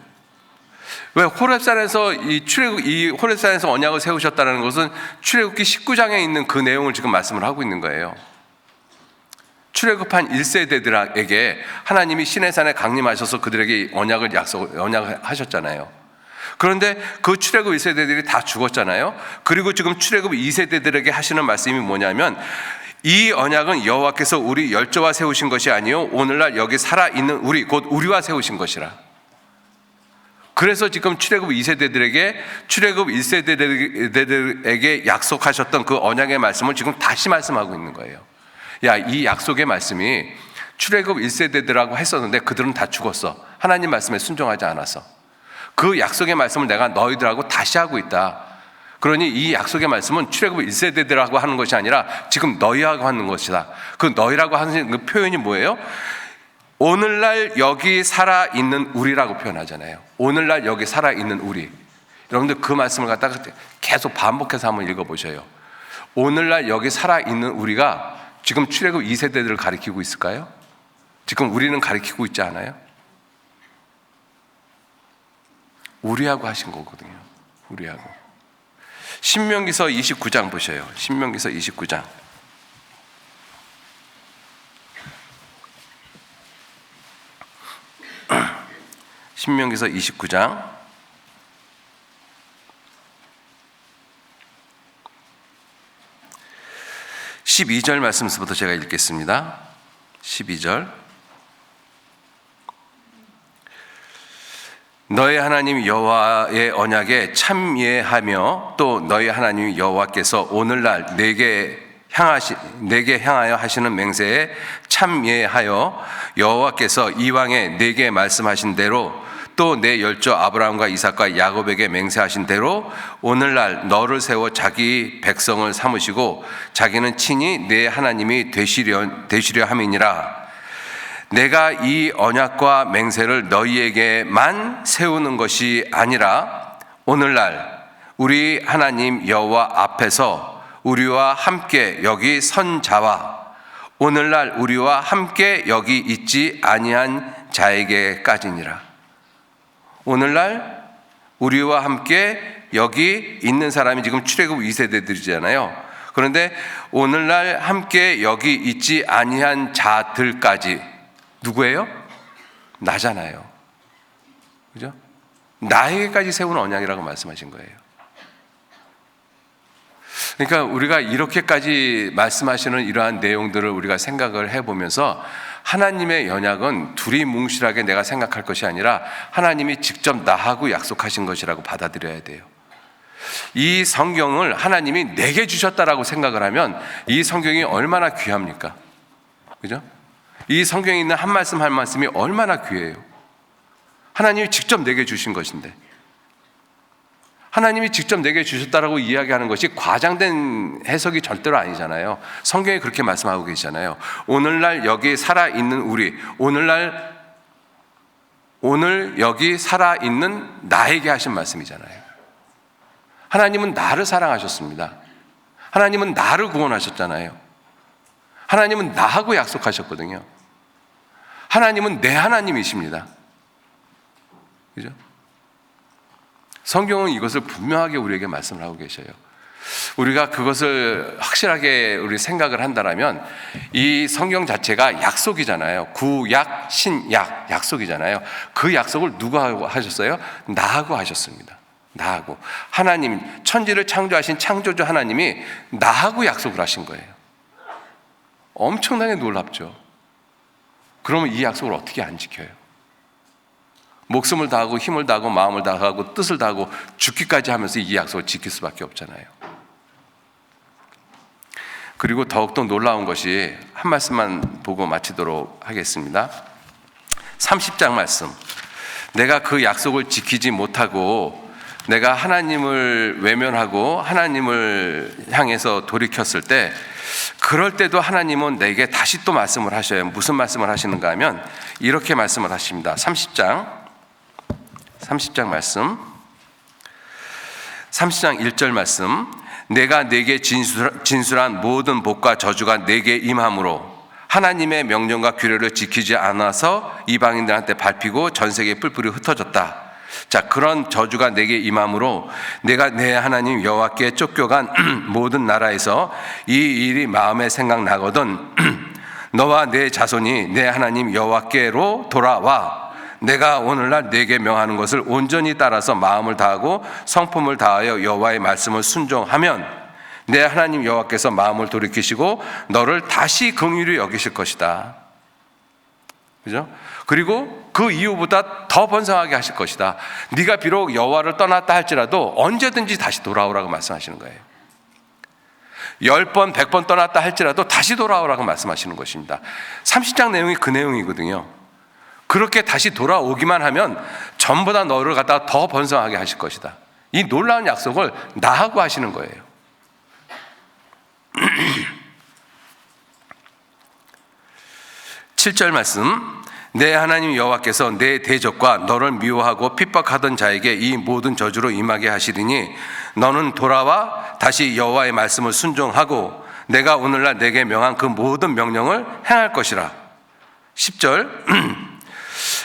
왜 호렙산에서 이 호렙산에서 언약을 세우셨다는 것은 출애굽기 19장에 있는 그 내용을 지금 말씀을 하고 있는 거예요. 출애굽한 1세대들에게 하나님이 시내산에 강림하셔서 그들에게 언약을 하셨잖아요. 그런데 그 출애굽 1세대들이 다 죽었잖아요. 그리고 지금 출애굽 2세대들에게 하시는 말씀이 뭐냐면 이 언약은 여호와께서 우리 열조와 세우신 것이 아니요 오늘날 여기 살아있는 우리 곧 우리와 세우신 것이라. 그래서 지금 출애굽 2세대들에게 출애굽 1세대들에게 약속하셨던 그 언약의 말씀을 지금 다시 말씀하고 있는 거예요. 이 약속의 말씀이 출애굽 1세대들하고 했었는데 그들은 다 죽었어. 하나님 말씀에 순종하지 않아서. 그 약속의 말씀을 내가 너희들하고 다시 하고 있다. 그러니 이 약속의 말씀은 출애굽 1세대들하고 하는 것이 아니라 지금 너희하고 하는 것이다. 그 너희라고 하는 그 표현이 뭐예요? 오늘날 여기 살아있는 우리라고 표현하잖아요. 오늘날 여기 살아있는 우리. 여러분들 그 말씀을 갖다가 계속 반복해서 한번 읽어보셔요. 오늘날 여기 살아있는 우리가 지금 출애굽 2세대들을 가리키고 있을까요? 지금 우리는 가리키고 있지 않아요? 우리하고 하신 거거든요. 우리하고. 신명기서 29장 보셔요. 신명기서 29장. 신명기서 29장 12절 말씀부터 제가 읽겠습니다. 12절. 너희 하나님 여호와의 언약에 참여하며 또 너희 하나님 여호와께서 오늘날 내게 향하여 하시는 맹세에 참여하여 여호와께서 이왕에 내게 말씀하신 대로 또 내 열조 아브라함과 이삭과 야곱에게 맹세하신 대로 오늘날 너를 세워 자기 백성을 삼으시고 자기는 친히 내 하나님이 되시려 함이니라. 내가 이 언약과 맹세를 너희에게만 세우는 것이 아니라 오늘날 우리 하나님 여호와 앞에서 우리와 함께 여기 선 자와 오늘날 우리와 함께 여기 있지 아니한 자에게까지니라. 오늘날 우리와 함께 여기 있는 사람이 지금 출애굽 2세대들이잖아요. 그런데 오늘날 함께 여기 있지 아니한 자들까지 누구예요? 나잖아요. 그죠? 나에게까지 세운 언약이라고 말씀하신 거예요. 그러니까 우리가 이렇게까지 말씀하시는 이러한 내용들을 우리가 생각을 해보면서 하나님의 언약은 두리뭉실하게 내가 생각할 것이 아니라 하나님이 직접 나하고 약속하신 것이라고 받아들여야 돼요. 이 성경을 하나님이 내게 주셨다라고 생각을 하면 이 성경이 얼마나 귀합니까? 그죠? 이 성경에 있는 한 말씀 한 말씀이 얼마나 귀해요. 하나님이 직접 내게 주신 것인데 하나님이 직접 내게 주셨다라고 이야기하는 것이 과장된 해석이 절대로 아니잖아요. 성경에 그렇게 말씀하고 계시잖아요. 오늘날 여기 살아있는 우리, 오늘 여기 살아있는 나에게 하신 말씀이잖아요. 하나님은 나를 사랑하셨습니다. 하나님은 나를 구원하셨잖아요. 하나님은 나하고 약속하셨거든요. 하나님은 내 하나님이십니다. 그죠? 성경은 이것을 분명하게 우리에게 말씀을 하고 계셔요. 우리가 그것을 확실하게 우리 생각을 한다면 이 성경 자체가 약속이잖아요. 구약, 신약, 약속이잖아요. 그 약속을 누가 하셨어요? 나하고 하셨습니다. 나하고. 하나님, 천지를 창조하신 창조주 하나님이 나하고 약속을 하신 거예요. 엄청나게 놀랍죠. 그러면 이 약속을 어떻게 안 지켜요? 목숨을 다하고 힘을 다하고 마음을 다하고 뜻을 다하고 죽기까지 하면서 이 약속을 지킬 수밖에 없잖아요. 그리고 더욱더 놀라운 것이 한 말씀만 보고 마치도록 하겠습니다. 30장 말씀. 내가 그 약속을 지키지 못하고 내가 하나님을 외면하고 하나님을 향해서 돌이켰을 때, 그럴 때도 하나님은 내게 다시 또 말씀을 하셔요. 무슨 말씀을 하시는가 하면 이렇게 말씀을 하십니다. 30장 말씀, 30장 1절 말씀. 내가 내게 진술한 모든 복과 저주가 내게 임함으로 하나님의 명령과 규례를 지키지 않아서 이방인들한테 밟히고 전 세계에 뿔뿔이 흩어졌다. 자, 그런 저주가 내게 임함으로 내가 내 하나님 여호와께 쫓겨간 모든 나라에서 이 일이 마음에 생각나거든 너와 내 자손이 내 하나님 여호와께로 돌아와 내가 오늘날 내게 명하는 것을 온전히 따라서 마음을 다하고 성품을 다하여 여호와의 말씀을 순종하면 내 하나님 여호와께서 마음을 돌이키시고 너를 다시 긍휼히 여기실 것이다. 그죠? 그리고 그 이후보다 더 번성하게 하실 것이다. 네가 비록 여호와를 떠났다 할지라도 언제든지 다시 돌아오라고 말씀하시는 거예요. 10번, 100번 떠났다 할지라도 다시 돌아오라고 말씀하시는 것입니다. 30장 내용이 그 내용이거든요. 그렇게 다시 돌아오기만 하면 전보다 너를 갖다가 더 번성하게 하실 것이다. 이 놀라운 약속을 나하고 하시는 거예요. 7절 말씀. 내 하나님 여호와께서 내 대적과 너를 미워하고 핍박하던 자에게 이 모든 저주로 임하게 하시리니 너는 돌아와 다시 여호와의 말씀을 순종하고 내가 오늘날 내게 명한 그 모든 명령을 행할 것이라. 10절.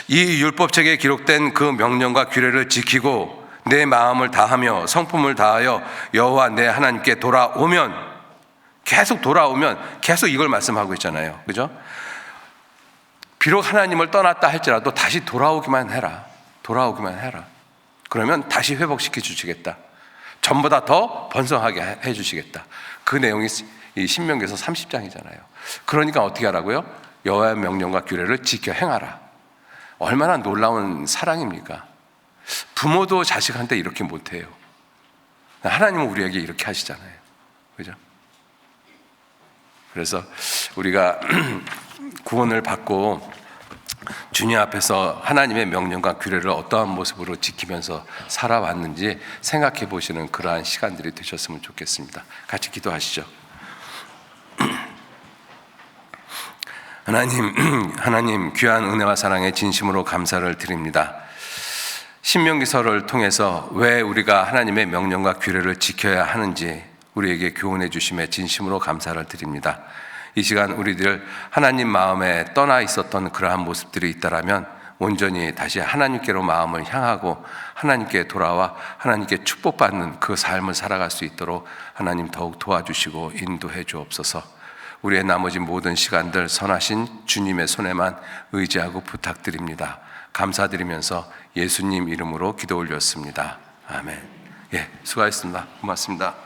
이 율법책에 기록된 그 명령과 규례를 지키고 내 마음을 다하며 성품을 다하여 여호와 내 하나님께 돌아오면, 계속 돌아오면, 계속 이걸 말씀하고 있잖아요. 그죠? 비록 하나님을 떠났다 할지라도 다시 돌아오기만 해라. 돌아오기만 해라. 그러면 다시 회복시켜 주시겠다. 전보다 더 번성하게 해 주시겠다. 그 내용이 이 신명기에서 30장이잖아요. 그러니까 어떻게 하라고요? 여호와의 명령과 규례를 지켜 행하라. 얼마나 놀라운 사랑입니까? 부모도 자식한테 이렇게 못해요. 하나님은 우리에게 이렇게 하시잖아요. 그죠? 그래서 우리가 구원을 받고 주님 앞에서 하나님의 명령과 규례를 어떠한 모습으로 지키면서 살아왔는지 생각해 보시는 그러한 시간들이 되셨으면 좋겠습니다. 같이 기도하시죠. 하나님 귀한 은혜와 사랑에 진심으로 감사를 드립니다. 신명기서를 통해서 왜 우리가 하나님의 명령과 규례를 지켜야 하는지 우리에게 교훈해 주심에 진심으로 감사를 드립니다. 이 시간 우리들 하나님 마음에 떠나 있었던 그러한 모습들이 있다라면 온전히 다시 하나님께로 마음을 향하고 하나님께 돌아와 하나님께 축복받는 그 삶을 살아갈 수 있도록 하나님 더욱 도와주시고 인도해 주옵소서. 우리의 나머지 모든 시간들 선하신 주님의 손에만 의지하고 부탁드립니다. 감사드리면서 예수님 이름으로 기도 올렸습니다. 아멘. 예, 수고하셨습니다. 고맙습니다.